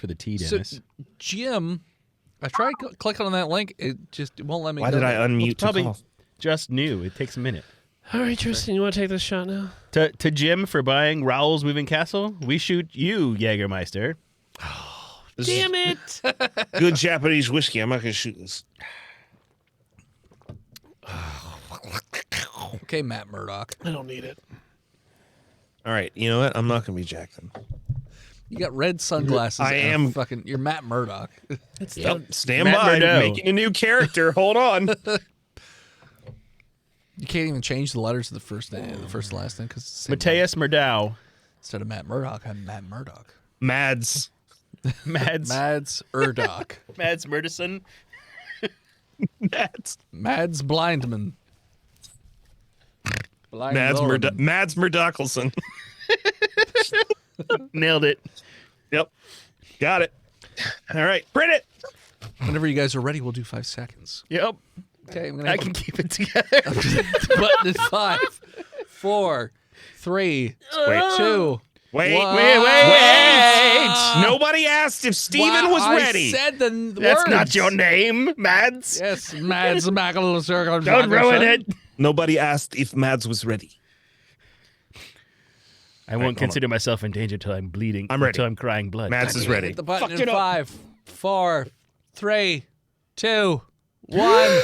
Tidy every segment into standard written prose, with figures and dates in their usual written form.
for the tea, So, Dennis. Jim, I tried clicking on that link. It won't let me Why go did I there. unmute to Probably call? just new. It takes a minute. All right, Tristan, you want to take this shot now? To Jim for buying Raoul's Moving Castle, we shoot you, Jägermeister. This Damn is it! good Japanese whiskey. I'm not going to shoot this. Okay, Matt Murdock. I don't need it. All right. You know what? I'm not going to be Jack then. You got red sunglasses. I and am- fucking. You're Matt Murdock. It's Yep. Stand Matt by. Murdo. Making a new character. Hold on. You can't even change the letters of the first name, the first and last name, because Mateus Murdow. instead of Matt Murdock, I'm Matt Murdock. Mads. Mads Urdock. Mads Murderson. Mads. Mads Blindman. Mads Murdockelson. Nailed it. Yep. Got it. All right. Print it. Whenever you guys are ready, we'll do 5 seconds. Yep. Okay, I'm gonna I can keep it together. button in 5, 4, 3, 2. Wait. One. Wait. Nobody asked if Steven was ready. I said the That's words. not your name, Mads. Yes, Mads Mackle. Don't ruin it. Nobody asked if Mads was ready. I won't consider myself in danger till I'm bleeding. I'm ready. Until I'm crying blood. Mads is ready. Hit the button Fuck in it up. 5, 4, 3, 2, 1.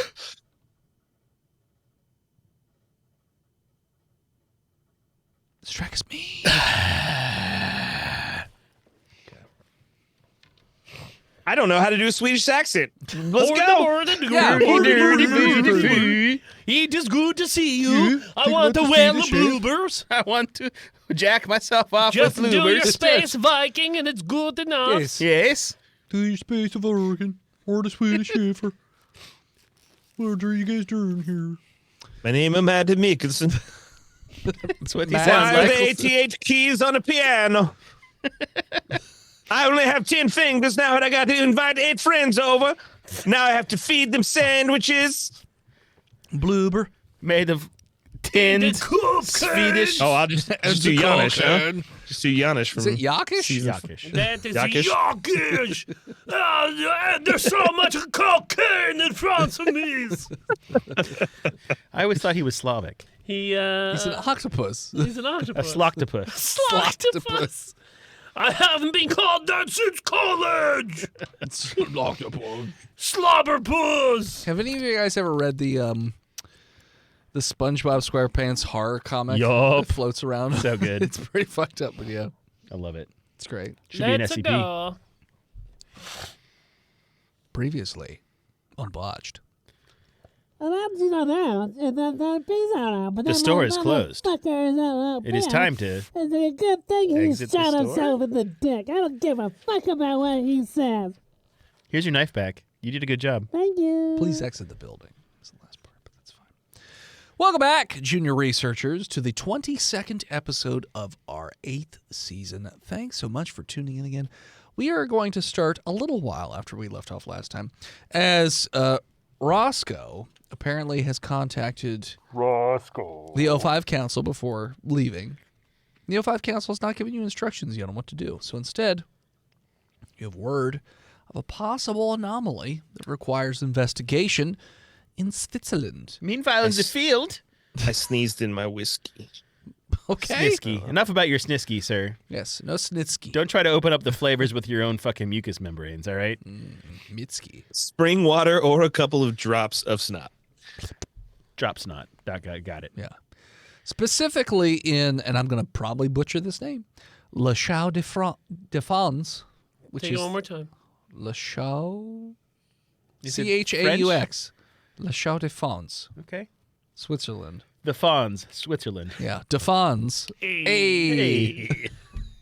Strikes me. I don't know how to do a Swedish accent. Let's go. Yeah. It is good to see you. I want to wear the bloopers. I want to jack myself off Just with do your bloopers. space Viking, and it's good enough. Yes. Yes. Do your space of Oregon or the Swedish Schäfer. What are you guys doing here? My name is Matt Mikkelsen. That's what he Mads sounds Why are like. the 88 keys on a piano? I only have 10 fingers now, and I got to invite 8 friends over. Now I have to feed them sandwiches. Bloober. Made of tinned Swedish. Oh, I'll just do Janish, huh? Just do Janish from Is it Yakish? Yakish. That is Yakish? Yakish. There's so much cocaine in front of me. I always thought he was Slavic. He's He's an octopus. He's an A octopus. sloktopus. Sloctopus. I haven't been called that since college. Slobberpuss. Have any of you guys ever read the SpongeBob SquarePants horror comic? Yup. That floats around. So good. It's pretty fucked up, but yeah, I love it. it's great. Should be an Let's SCP. go. Previously on Botched. The store is closed. It is time to It's a good thing he exit the shot store. himself in the dick. I don't give a fuck about what he says. Here's your knife back. You did a good job. Thank you. Please exit the building. That's the last part, but that's fine. Welcome back, junior researchers, to the 22nd episode of our 8th season. Thanks so much for tuning in again. We are going to start a little while after we left off last time, as Roscoe apparently has contacted the O5 Council before leaving. The O5 Council is not giving you instructions yet on what to do. So instead, you have word of a possible anomaly that requires investigation in Switzerland. Meanwhile, in the field. I sneezed in my whiskey. Okay. Snisky. Enough about your snisky, sir. Yes, no Snitsky. Don't try to open up the flavors with your own fucking mucous membranes, all right? Mitski. Spring water or a couple of drops of snot. Drop snot. Got it. Yeah. Specifically in, and I'm going to probably butcher this name, Le Chaux de France, which Take is it one more time. Le Chaux, Is it C-H-A-U-X, Le Chaux de France, Okay. Switzerland. The Fawns, Switzerland. Yeah, de France, Hey.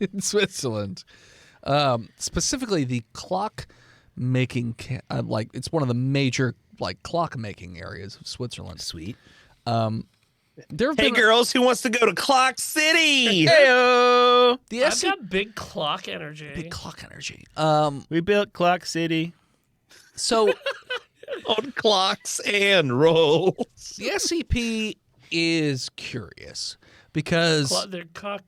in Switzerland. Specifically, the clock making, it's one of the major clock making areas of Switzerland. Sweet. There have Hey, been girls, who wants to go to Clock City? Heyo! the I've SC got big clock energy. big clock energy. We built Clock City. So On clocks and rolls. the SCP is curious because They're clock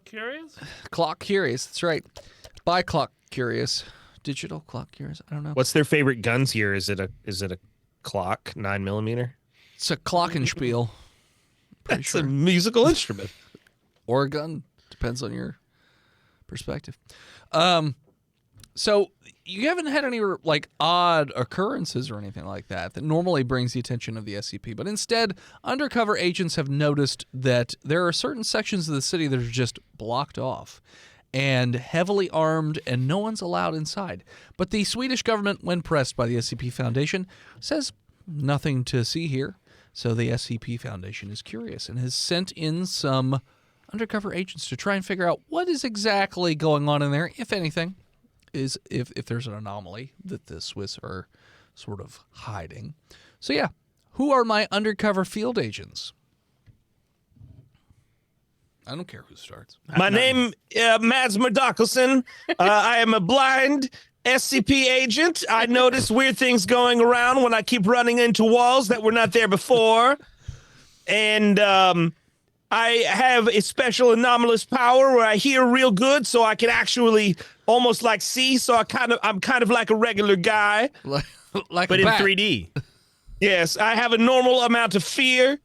curious? clock curious. That's right. By clock curious. Digital clock curious. I don't know. What's their favorite guns here? Is it a clock, 9mm? It's a glockenspiel. Pretty It's sure. a musical instrument. Or a gun. Depends on your perspective. So you haven't had any like odd occurrences or anything like that normally brings the attention of the SCP, but instead, undercover agents have noticed that there are certain sections of the city that are just blocked off and heavily armed, and no one's allowed inside. But the Swedish government, when pressed by the SCP Foundation, says nothing to see here. So the SCP Foundation is curious and has sent in some undercover agents to try and figure out what is exactly going on in there, if anything, is if there's an anomaly that the Swiss are sort of hiding. So yeah, who are my undercover field agents? I don't care who starts. My name, Mads Murdockelson. I am a blind SCP agent. I notice weird things going around when I keep running into walls that were not there before. And I have a special anomalous power where I hear real good, so I can actually almost like see. So I'm kind of like a regular guy. Like But a in bat. 3D. Yes, I have a normal amount of fear,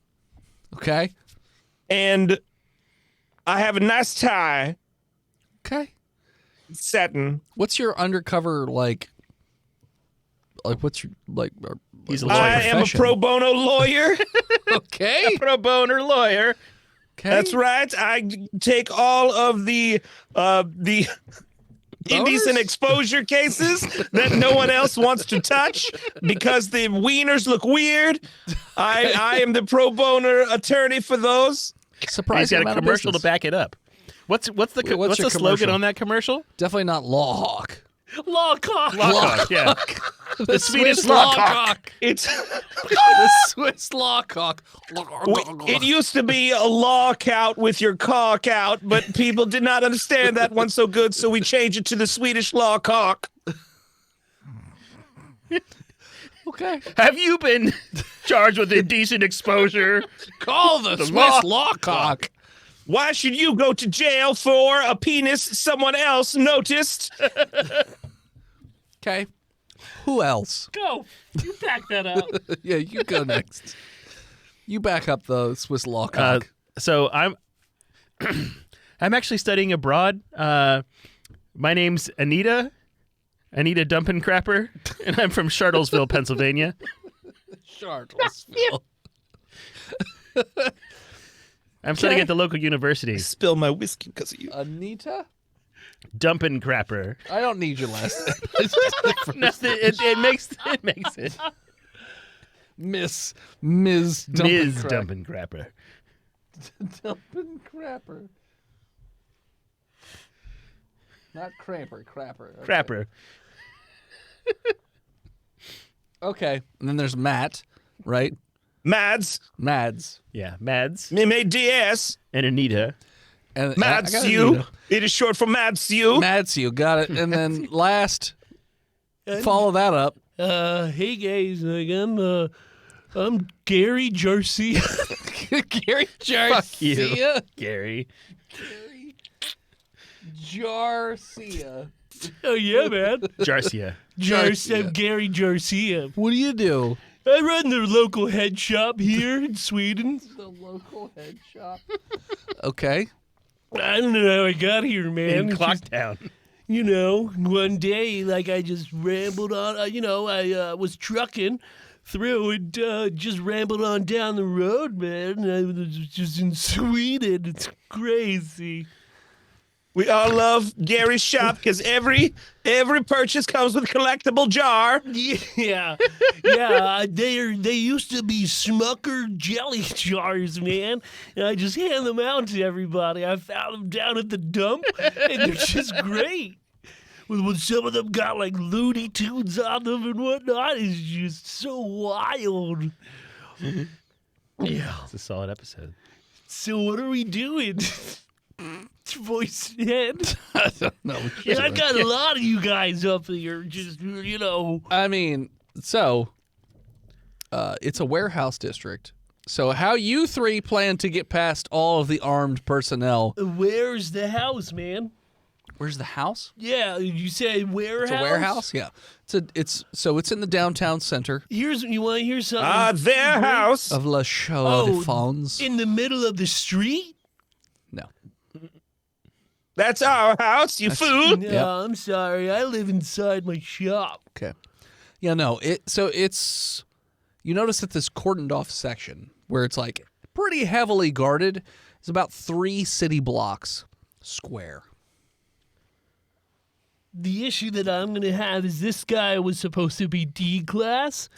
Okay. and I have a nice tie, Okay. satin. What's your undercover like what's your like? He's a what's your lawyer. I am a profession? pro bono lawyer. Okay. Pro bono lawyer. Okay. That's right. I take all of the indecent exposure cases that no one else wants to touch because the wieners look weird. I am the pro bono attorney for those. He's Surprising got a amount of commercial to business. back it up. What's the What's your slogan commercial? on that commercial? Definitely not Lawhawk. Lawcock. Lawcock, yeah. The Swedish Swiss Lawcock. It's The Swiss Lawcock. it used to be a lock out with your cock out, but people did not understand that one so good, so we changed it to the Swedish law cock. Okay. Have you been charged with indecent exposure? Call the Swiss Lawcock. Why should you go to jail for a penis someone else noticed? Okay. Who else? Go. You pack that out. Yeah, you go next. You back up the Swiss Lawcock. So I'm actually studying abroad. My name's Anita Dumpencrapper, and I'm from Charlottesville, Pennsylvania. Charlottesville. I'm studying at the local university. Spill my whiskey because of you. Anita? Dumpencrapper. I don't need your last name. It makes it. Ms. Ms. Dumpencrapper. Dumpencrapper. Dumpencrapper. Not Crapper. Okay. Crapper. Okay. And then there's Matt, right? Mads, Yeah, Mads M-A-D-S, and Anita. And Mads I got you. Anita. It is short for Mads you. Mads, you got it. And then last, follow that up. Hey guys, like I'm Gary Garcia. Gary Fuck you, Garcia. Gary. Garcia. Oh yeah, man. Jarcia. I'm Gary Garcia. What do you do? I run the local head shop here in Sweden. The local head shop. Okay. I don't know how I got here, man. In It's just, Clocktown. you know, one day, like I just rambled on. I was trucking through and just rambled on down the road, man. I was just in Sweden. It's crazy. We all love Gary's shop because every purchase comes with a collectible jar. Yeah, they used to be Smucker jelly jars, man. And I just hand them out to everybody. I found them down at the dump, and they're just great. When some of them got like Looney Tunes on them and whatnot, it's just so wild. Yeah. It's a solid episode. So what are we doing? Voice head. I don't know. And I got a lot of you guys up here, just I mean, so it's a warehouse district. So how you three plan to get past all of the armed personnel? Where's the house, man? Where's the house? Yeah, you say warehouse? It's a warehouse? Yeah. It's in the downtown center You want to hear something? Their house. of La Chaux de Fonds. In the middle of the street? No. That's our house, you fool. No, Yep. I'm sorry. I live inside my shop. Okay. Yeah, no. It's you notice that this cordoned off section where it's like pretty heavily guarded is about 3 city blocks square. The issue that I'm going to have is this guy was supposed to be D class,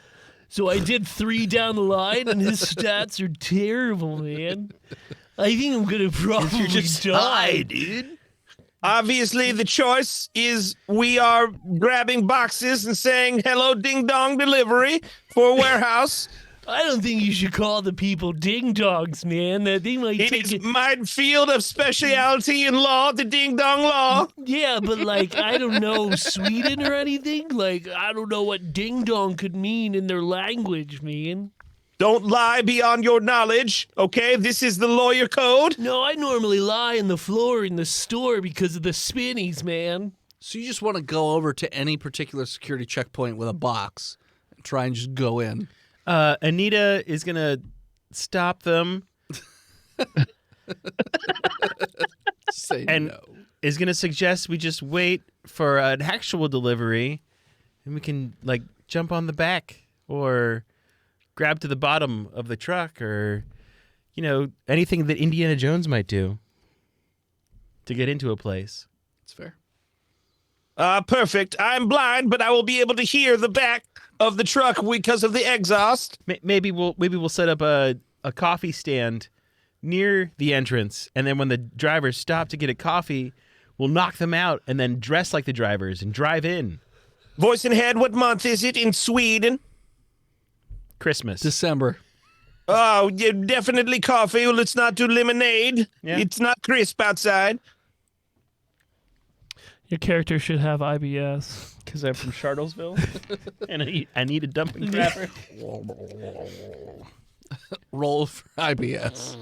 so I did 3 down the line, and his stats are terrible, man. I think I'm going to probably die, dude. Obviously, the choice is we are grabbing boxes and saying, hello, ding-dong delivery for a warehouse. I don't think you should call the people ding-dongs, man. They might It take is it. my field of speciality in law, the ding-dong law. Yeah, but like, I don't know Sweden or anything. Like, I don't know what ding-dong could mean in their language, man. Don't lie beyond your knowledge, okay? This is the lawyer code. No, I normally lie on the floor in the store because of the spinnies, man. So you just want to go over to any particular security checkpoint with a box and try and just go in. Anita is going to stop them Say and no. is going to suggest we just wait for an actual delivery and we can, like, jump on the back or grab to the bottom of the truck or, you know, anything that Indiana Jones might do to get into a place. It's fair. Perfect. I'm blind, but I will be able to hear the back of the truck because of the exhaust. Maybe we'll set up a coffee stand near the entrance, and then when the drivers stop to get a coffee, we'll knock them out and then dress like the drivers and drive in. Voice in head, what month is it in Sweden? Christmas. December. Oh, yeah, definitely coffee. Well, let's not do lemonade. Yeah. It's not crisp outside. Your character should have IBS. Because I'm from Charlottesville, and I need a dumping grabber. Roll for IBS.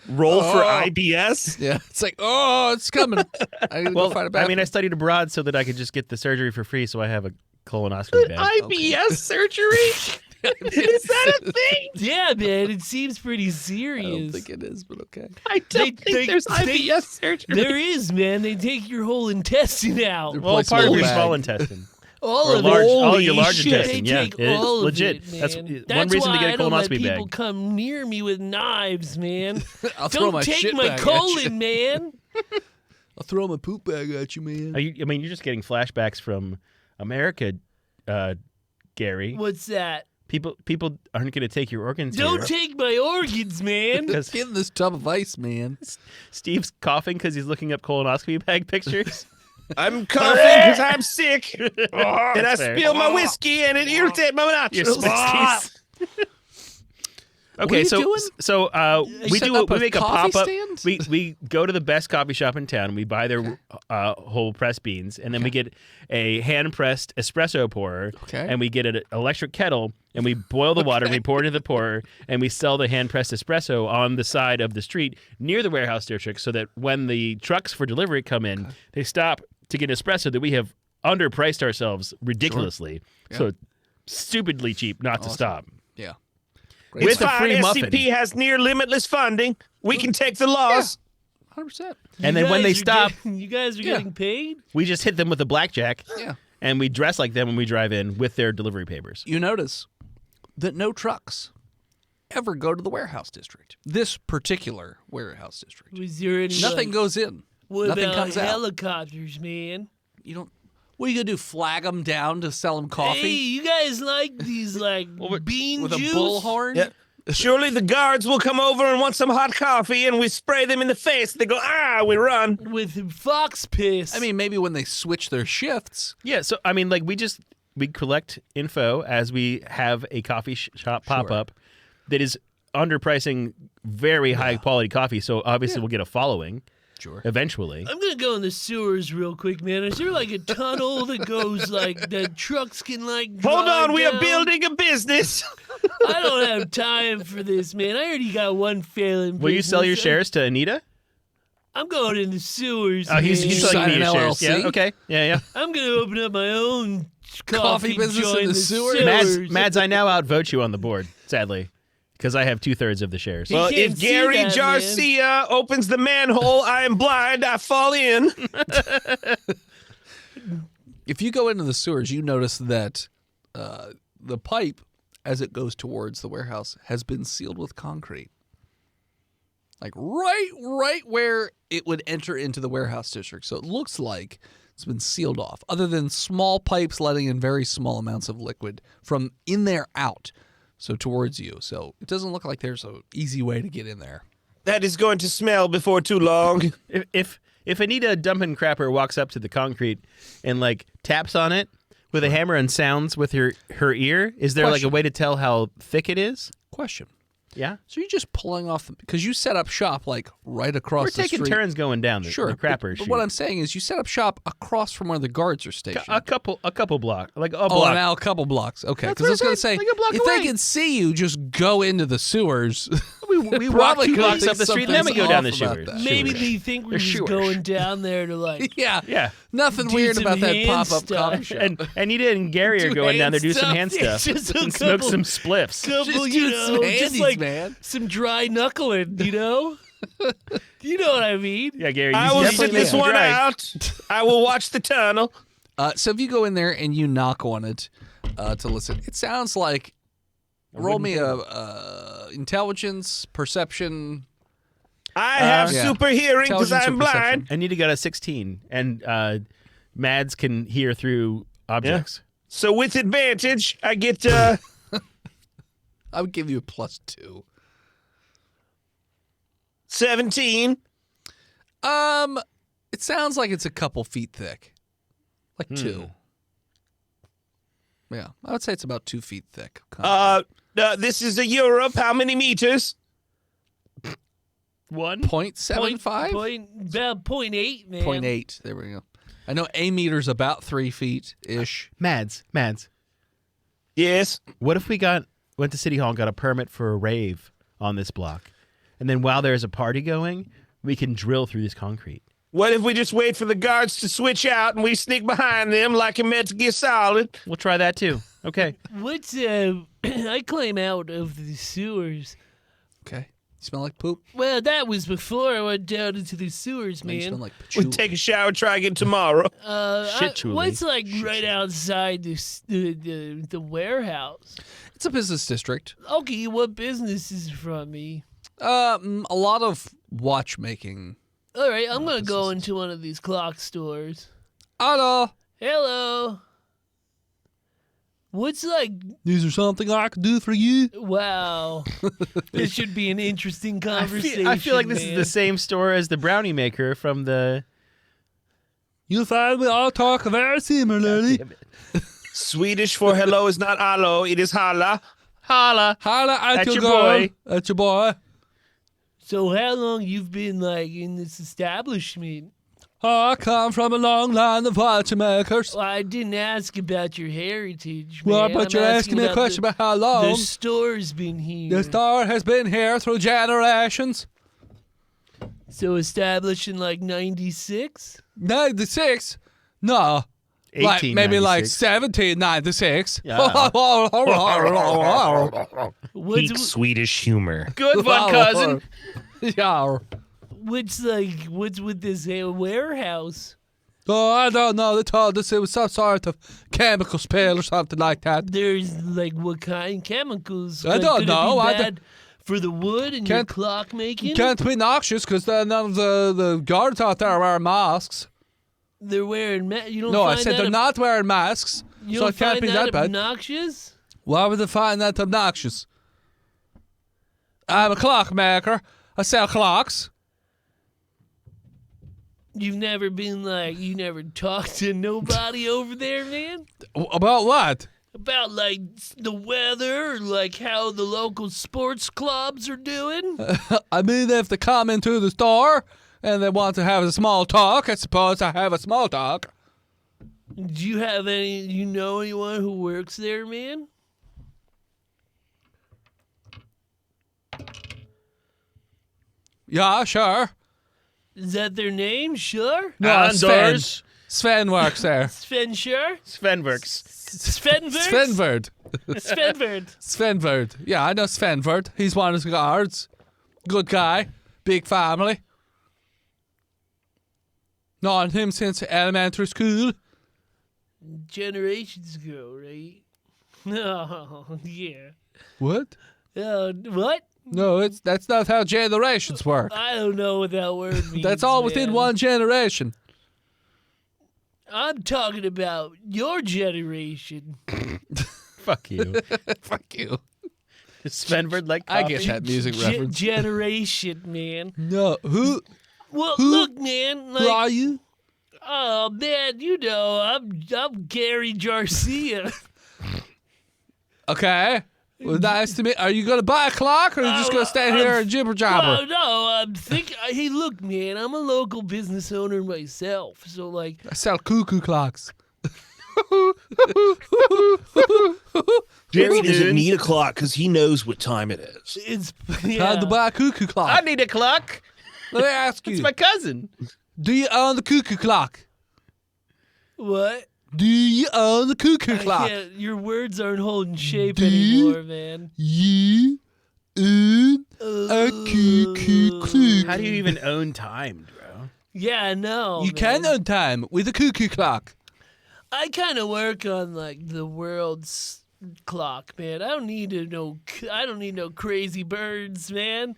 Roll for IBS? Yeah. It's like, oh, it's coming. I gotta go find a bathroom. I studied abroad so that I could just get the surgery for free, so I have a colonoscopy bag. IBS surgery? Is that a thing? Yeah, man, it seems pretty I serious. don't think it is, but okay. I don't think there's IBS surgery. There is, man. They take your whole intestine out. They're Well, Replace part the of whole your bag. small intestine. All Or of large, it. all Holy your large shit. intestine. They Yeah, take it's all legit. Of it, That's man. one reason why to get a I don't let colonoscopy people bag. come near me with knives, man. I'll throw Don't my take shit my bag at you. colon, man. I'll throw my poop bag at you, man. You're just getting flashbacks from America, Gary. What's that? People aren't going to take your organs Don't here. take my organs, man. Because Get in this tub of ice, man. Steve's coughing because he's looking up colonoscopy bag pictures. I'm coughing because I'm sick. And I That's fair. spill my whiskey and it irritates my Your nostrils. Smisties. What are Okay, you so doing? so we setting do up we a make a coffee pop up. stand? We go to the best coffee shop in town. We buy their whole pressed beans, and then we get a hand pressed espresso pourer, Okay. and we get an electric kettle, and we boil the water, and we pour it into the pourer, and we sell the hand pressed espresso on the side of the street near the warehouse district, so that when the trucks for delivery come in, they stop to get espresso that we have underpriced ourselves ridiculously, so stupidly cheap not to stop. Yeah. It's the fine. free muffin. SCP has near limitless funding. We can take the loss. 100%. And then when they stop, you guys are getting paid. we just hit them with a blackjack. Yeah. And we dress like them when we drive in with their delivery papers. You notice that no trucks ever go to the warehouse district. This particular warehouse district. Was there any? Nothing goes in. What Nothing about comes out. helicopters, man? You don't. What are you gonna do? Flag them down to sell them coffee Hey, you guys like these like bean with juice? a bullhorn? Yeah. Surely the guards will come over and want some hot coffee, and we spray them in the face. They go, we run. With fox piss. I mean, maybe when they switch their shifts. Yeah, so I mean, like we collect info as we have a coffee shop pop up that is underpricing very high quality coffee. So obviously we'll get a following. Sure. Eventually. I'm gonna go in the sewers real quick, man. Is there like a tunnel that goes like the trucks can like? Hold drive on, we are down? building a business. I don't have time for this, man. I already got one failing. Will you sell your business. shares to Anita? I'm going in the sewers. Oh, he's man. selling signing me an shares. LLC? Yeah. Okay. Yeah. I'm gonna open up my own Coffee business joint in the sewer? Mads, I now outvote you on the board. Sadly, because I have 2/3 of the shares. Well, can't if see Gary that, Garcia opens the manhole, I am blind. I fall in. If you go into the sewers, you notice that the pipe, as it goes towards the warehouse, has been sealed with concrete. Like right where it would enter into the warehouse district. So it looks like it's been sealed off, other than small pipes letting in very small amounts of liquid from in there out, so towards you. So it doesn't look like there's an easy way to get in there. That is going to smell before too long. If Anita Dumpin' Crapper walks up to the concrete and like taps on it with a hammer and sounds with her ear, is there like a way to tell how thick it is? Question. Yeah. So you're just pulling off because you set up shop like right across We're the taking street. turns going down the crapper but chute. what I'm saying is you set up shop across from where the guards are stationed. a couple block, like a Oh, block. now a couple blocks. Okay, That's because I was what I going to said, say, like a block if away. they can see you, just go into the sewers. we walk Probably 2 could blocks think up the street and then we go down the something's off sewers. about that. Maybe Sewers. they think we're They're just sewers. going down there to like. Yeah. Yeah. Nothing Do weird some about that hand pop-up stuff. coffee shop. And Anita and Gary are Do going down there, hand do some stuff. hand Yeah, stuff, just a and smoke couple- some spliffs. Couple, Just you do some know, handies, just like man. some dry knuckling, you know? You know what I mean? Yeah, Gary, I you will definitely sit this make it one dry. out. I will watch the tunnel. So if you go in there and you knock on it to listen, it sounds like roll me a intelligence, perception. I have yeah. super hearing because Intelligence or I'm perception? blind. Anita got a 16, and Mads can hear through objects. So with advantage, I get I would give you a +2. 17. It sounds like it's a couple feet thick, like 2. Yeah, I would say it's about 2 feet thick. This is a Europe. How many meters? 1. 0.75? About 0.8, man. 0.8. There we go. I know a meter's about 3 feet ish. Mads. Yes. What if we went to City Hall and got a permit for a rave on this block, and then while there's a party going, we can drill through this concrete? What if we just wait for the guards to switch out and we sneak behind them like in Metal Gear Solid? We'll try that too. Okay. What's I claim out of the sewers. Okay. You smell like poop? Well, that was before I went down into the sewers, No, you smell man. like We patchouli. take a shower, try again tomorrow. Shit, truly. What's like right outside the warehouse? It's a business district. Okay, what business is from me? A lot of watchmaking. All right, I'm gonna go into one of these clock stores. Hello. Hello. What's like? Is there something I could do for you? Wow, this should be an interesting conversation. I feel like this is man. the same store as the brownie maker from the. You'll find we all talk very similarly. Swedish for hello is not allo, it is holla. Holla. Holla at your your boy. boy. At your boy. So how long you've been like in this establishment? I come from a long line of watchmakers. Well, I didn't ask about your heritage, Well, man. but I'm you're asking me a question about how long. The store's been here. The store has been here through generations. So established in like 96? 96? No. Like maybe like 1896. 1796. Peak Swedish humor. Good one, cousin. Yeah. What's with this warehouse? Oh, I don't know. They told us it was some sort of chemical spill or something like that. There's like what kind chemicals? I don't Could know. It I be don't- bad for the wood and your Can't- clock making? Can't be noxious because none of the guards out there wear masks. They're wearing you don't No, I find said that they're ob- not wearing masks, You so don't it can't find be that bad. obnoxious? Why would they find that obnoxious? I'm a clockmaker. I sell clocks. You've never been like you never talked to nobody over there, man? About what? About like the weather, or like how the local sports clubs are doing? I mean, if they come into the store and they want to have a small talk, I suppose I have a small talk. Do you have any? You know anyone who works there, man? Yeah, sure. Is that their name? Sure. No, Sven. Anders. Sven works there. Sven, sure. Svenworks. Svenvert? Svenvert. Svenvert. Svenvert. Yeah, I know Svenvert. He's one of the guards. Good guy. Big family. Known him since elementary school. Generations ago, right? Oh, yeah. What? What? No, that's not how generations work. I don't know what that word means. That's all within man. one generation. I'm talking about your generation. Fuck you. Fuck you. Svenverd like I coffee. get that music reference. Generation, man. No, who Well, look, man. Like, are you? oh man, you know, I'm Gary Garcia. Okay. Well, nice to meet. Are you gonna buy a clock, or are you just gonna stand here and jibber jabber? Oh no, I'm thinking. Hey, look, man, I'm a local business owner myself, so like, I sell cuckoo clocks. Jerry doesn't need a clock because he knows what time it is. it's Time yeah. to buy a cuckoo I clock. need a clock. Let me ask you: It's my cousin. do you own the cuckoo clock? What? Do you own the cuckoo I clock? can't, your words aren't holding shape Do you? anymore, man. You own a cuckoo clock. How do you even own time, bro? Yeah, no. You can own time with a cuckoo clock. I kind of work on like the world's clock, man. I don't need to know. I don't need no crazy birds, man.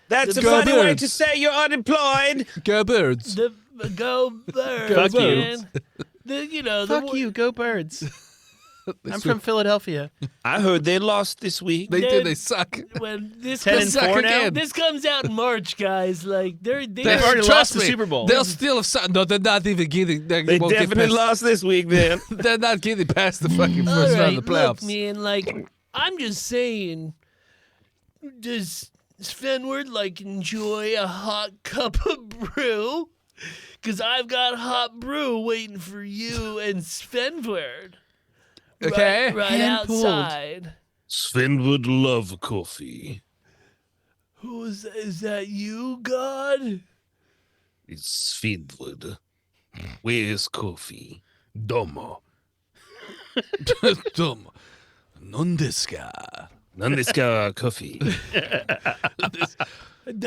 That's a Go funny way birds. to say you're unemployed. Go birds. The go birds, Fuck you. man. The Fuck you, go birds. I'm from Philadelphia. I heard they lost this week. They Dude. do. They suck. When this 10 comes, and 4 now? again. this comes out in March, guys. Like They've already Trust lost the me, Super Bowl. They'll still have something. No, they're not even getting. They won't get definitely past- lost this week, then. They're not getting past the fucking all first right, round of the look, playoffs. man. Like I'm just saying, does Svenward like enjoy a hot cup of brew? Because I've got hot brew waiting for you and Svenward. Okay. right Hand pulled. outside. Sven would love coffee. Who is that? You, God? It's Sven would. Where's coffee? Domo. Dumb. Non desu ka? Nandeska coffee.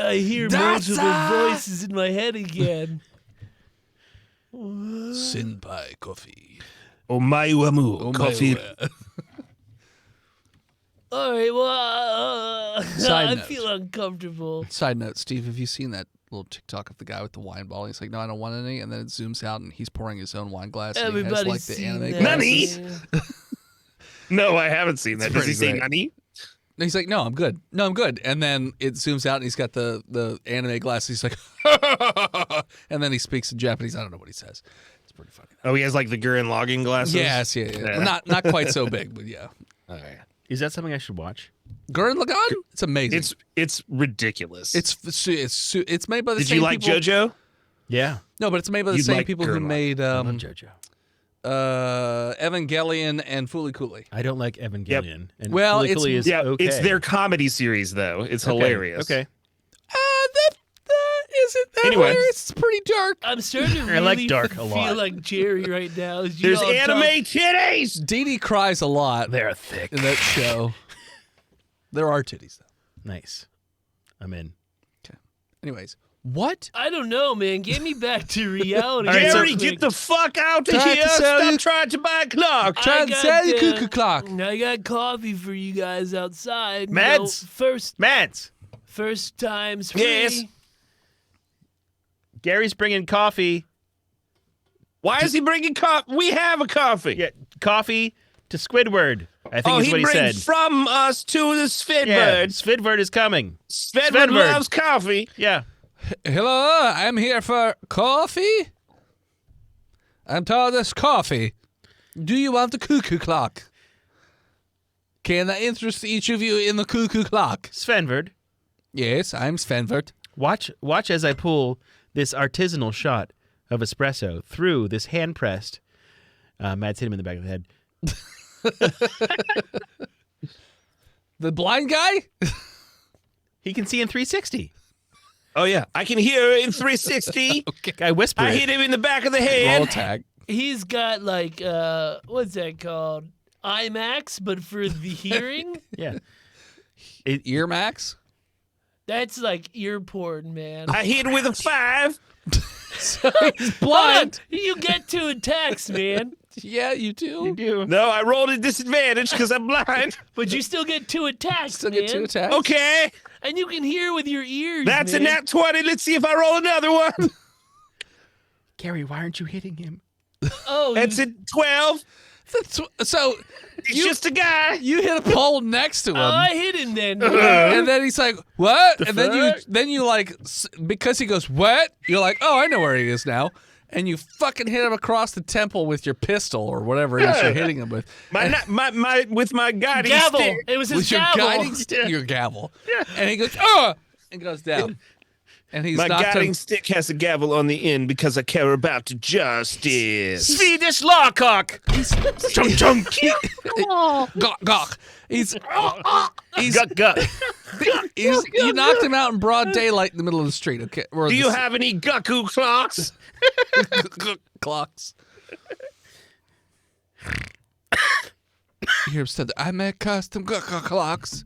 I hear multiple voices in my head again. Senpai coffee. Omae coffee. All right, well, Side I note. feel uncomfortable. Side note, Steve, have you seen that little TikTok of the guy with the wine bottle? He's like, no, I don't want any. And then it zooms out and he's pouring his own wine glass. And he has Everybody's like the seen anime that. glasses. Nani? man. No, I haven't seen that. It's Does he pretty say great. nani? And he's like, no, I'm good. No, I'm good. And then it zooms out and he's got the anime glasses. He's like, and then he speaks in Japanese. I don't know what he says. It's pretty funny. Oh, he has like the Gurren logging glasses? Yes, yeah. Yeah. Well, not quite so big, but yeah. All right. Is that something I should watch? Gurren Lagann? It's amazing. It's ridiculous. It's made by the Did same you like people. JoJo? Yeah. No, but it's made by the You'd same like people who Gurren Lagann. made I love JoJo. Evangelion and Fooly Cooly. I don't like Evangelion. And Well, Fooly it's- Cooly is Yeah, okay. it's their comedy series though. It's Okay, hilarious. Okay. Isn't that Anyway. hilarious? It's pretty dark. I'm starting to really I like dark a feel lot. like Jerry right now. as you There's all anime talk. titties. Dee Dee cries a lot They're thick. in that show. There are titties, though. Nice. I'm in. Anyways, what? I don't know, man. Get me back to reality. All right, real so- Jerry, quick. get the fuck out of Trying here. to sell Stop you- trying to buy a clock. Trying to got sell you the- cuckoo clock. I got coffee for you guys outside. Mads? First time's free. Yes. Gary's bringing coffee. Why is he bringing coffee? We have a coffee. Yeah, coffee to Squidward. I think is he what he brings said. from us to the Svedbird. Yeah, Squidward is coming. Svedbird Svedbird. loves coffee. Yeah. Hello, I'm here for coffee. I'm told there's coffee. Do you want the cuckoo clock? Can I interest each of you in the cuckoo clock? Svenverd, Yes, I'm Svenvert. watch as I pull this artisanal shot of espresso through this hand-pressed. Matt's hit him in the back of the head. The blind guy? He can see in 360. Oh, yeah. I can hear it in 360. I whisper I it. hit him in the back of the Roll head. attack. He's got like what's that called? IMAX, but for the hearing. Yeah. Ear max. That's like ear porn, man. I hit with a 5. So he's Hold on. blind. You get 2 attacks, man. Yeah, you do. You do. No, I rolled a disadvantage because I'm blind. But you still get 2 attacks, Still man. get 2 attacks. Okay. And you can hear with your ears. That's man. a nat 20. Let's see if I roll another one. Gary, why aren't you hitting him? Oh, That's a 12. So It's just a guy. you hit a pole next to him. I hit him then. And then he's like, "What?" And fuck? then you like because he goes, "What?" You're like, "Oh, I know where he is now." And you fucking hit him across the temple with your pistol or whatever it is you're hitting him with. With my guiding Gavel. stick. It was his With your gavel. guiding stick, your gavel. And he goes, "Oh!" and goes down. And he's My knocked guiding him. stick has a gavel on the end because I care about justice. Swedish lawcock. Chunk chunk. Gawk, gawk. He's Guck guck. you knocked him out in broad daylight in the middle of the street. Okay. Or Do you have any Gaku clocks? clocks? You hear him said, "I make custom clocks.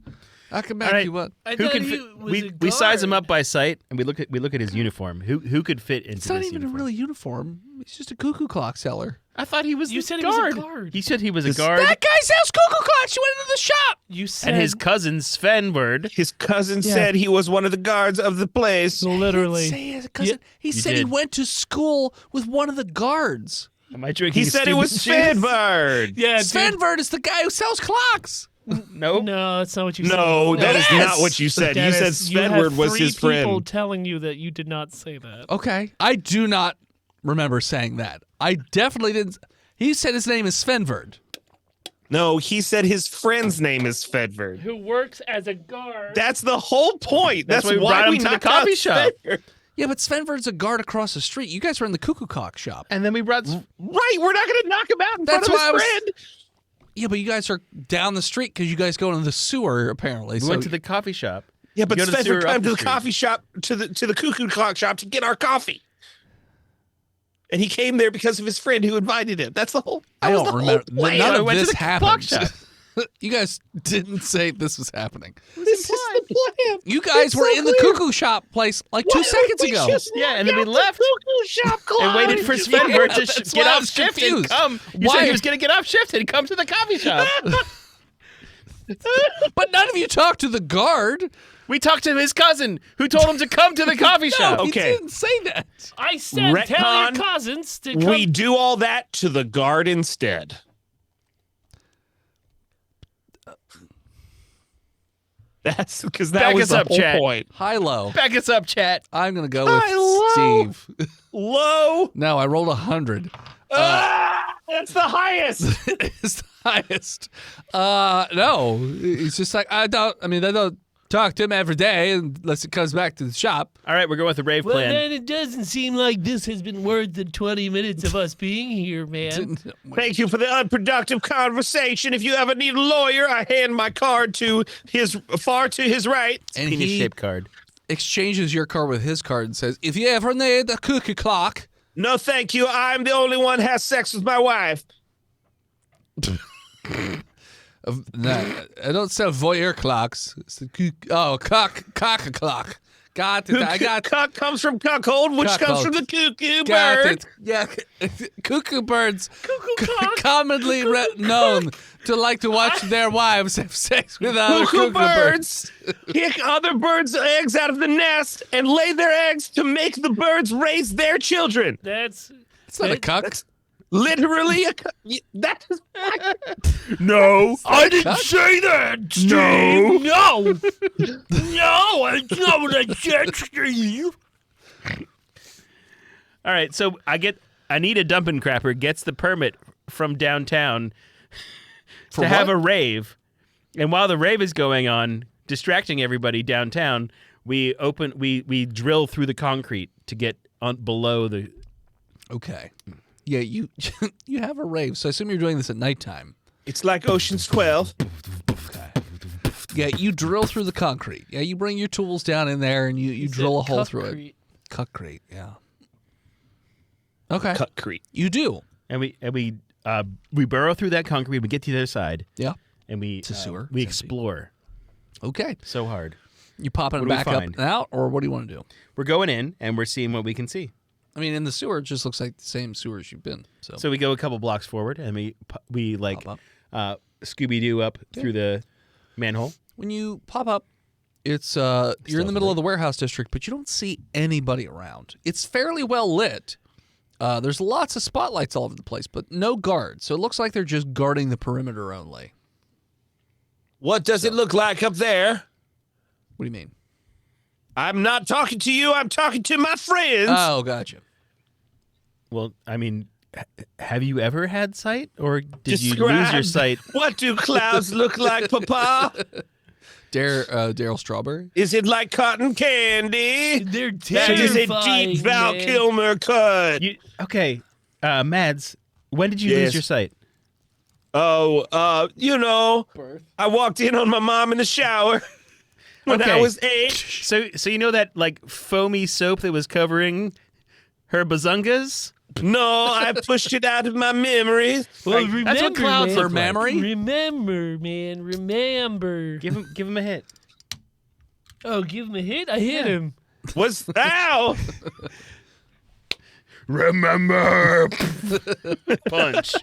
I can make All right. you one." I Who thought can he fit? was a We size him guard. up by sight, and we look at his uniform. Who could fit into It's not this even uniform? a really uniform. He's just a cuckoo clock seller. I thought he was. You the said he was a guard. guard. He said he was a This- guard. That guy sells cuckoo clocks. You went into the shop. You said And his cousin Svenward. His cousin said he was one of the guards of the place. literally. Say his cousin. He You said he did. went to school with one of the guards. Am I drinking? He said it was stupid juice? Svenbird. Yeah, dude. Svenvert is the guy who sells clocks. Nope. No, that's not what you said. No, that is Yes. not what you said. You said Dennis, you have Svenward was 3 his people friend. telling you that you did not say that. Okay. I do not remember saying that. I definitely didn't. He said his name is Svenvert. No, he said his friend's name is Svenvard. Who works as a guard? That's the whole point. That's That's, why we why brought him we to the knocked coffee out shop. Svenvard. Yeah, but Svenvert's a guard across the street. You guys were in the cuckoo clock shop. And then we brought. Right, we're not going to knock him out in That's front of why I was- his friend. Yeah, but you guys are down the street because you guys go into the sewer apparently. We went to the coffee shop. Yeah, but You go to the sewer Svenvard up came to the the street. coffee shop, to the cuckoo clock shop to get our coffee. And he came there because of his friend who invited him. That's the whole. I that was don't the remember. whole plan. None I of went to this the happened. clock shop. You guys didn't say this was happening. This is the plan. You guys It's were so in the clear. cuckoo shop place like Why 2 would seconds we ago. just Yeah, and then knock we out the left cuckoo shop, and waited for Clyde? Svenward to that's get why I off was shift and confused. come. You Why- said he was going to get off shift and come to the coffee shop. But none of you talked to the guard. We talked to his cousin, who told him to come to the coffee shop. No, Okay. he didn't say that. I said tell Retcon, your cousins to come. We do all that to the guard instead. That's because that Back was us the up, whole chat. point. High low. Back us up, chat. I'm gonna go with High low. Steve. Low. No, I rolled 100. That's the highest. It's the highest. No, he's just like I don't talk to him every day unless it comes back to the shop. All right, we're going with the rave Well, plan. then it doesn't seem like this has been worth the 20 minutes of us being here, man. Thank you for the unproductive conversation. If you ever need a lawyer, I hand my card to far to his right. And Penis he shaped card. exchanges your card with his card and says, "If you ever need a cookie clock." No, thank you. I'm the only one who has sex with my wife. No, I don't sell voyeur clocks. It's the cock clock. Got it. I got Cuck comes from cuckold, which comes Cuckold. from the cuckoo Got bird. it. Yeah, cuckoo birds, Cuckoo clock. commonly known to like to watch their wives have sex with other Cuckoo cuckoo birds. birds pick other birds' eggs out of the nest and lay their eggs to make the birds raise their children. That's It's not a cuck. That's literally that is No, I didn't say that, Steve. No. No, that's not what I said, Steve. All right, so I need a dumping crapper gets the permit from downtown For to have what? a rave. And while the rave is going on, distracting everybody downtown, we drill through the concrete to get on below the. Okay. Yeah, you you have a rave, so I assume you're doing this at nighttime. it's like Ocean's 12. Yeah, you drill through the concrete. Yeah, you bring your tools down in there and you drill a hole through it. Concrete, yeah. Okay. Concrete. You do. And we burrow through that concrete. We get to the other side. Yeah. And we It's a sewer. We It's empty. explore Okay. so hard. You popping What it do we back up find? and out, or what do you want to do? We're going in and we're seeing what we can see. I mean, in the sewer, it just looks like the same sewers you've been. So, So we go a couple blocks forward and we like Pop Scooby Doo up through the manhole. when you pop up, it's you're in the middle of the warehouse district, but you don't see anybody around. It's fairly well lit. There's lots of spotlights all over the place, but no guards. So it looks like they're just guarding the perimeter only. What does it look like up there? What do you mean? I'm not talking to you. I'm talking to my friends. Oh, gotcha. Well, I mean, have you ever had sight, or did you Describe lose your sight? What do clouds look like, Papa? Daryl Strawberry. Is it like cotton candy? They're That is a terrifying, deep Val man. Kilmer cut. Okay, Mads, when did you Yes. lose your sight? Oh, I walked in on my mom in the shower when I Okay. was 8. So you know that like foamy soap that was covering her bazungas? No, I pushed it out of my memories. Well, Right. remember, That's what clouds man. look For memory? Remember, man. Remember. Give him a hit. Oh, give him a hit? I hit him. Was ow? Remember, punch.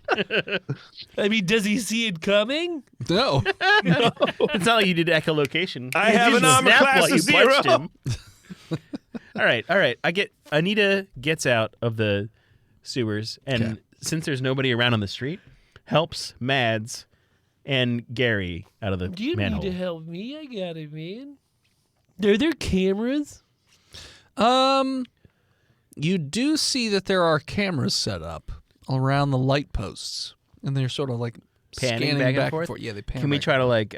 I mean, does he see it coming? No. It's not like you did echolocation. I You have did an armor snap class while of you 0. punched him. All right. Anita gets out of the sewers, and Okay. since there's nobody around on the street, helps Mads and Gary out of the Do you manhole. need to help me? I got it, man. Are there cameras? You do see that there are cameras set up around the light posts, and they're sort of like Panning scanning back and forth? Yeah, they pan. Can we back try and to like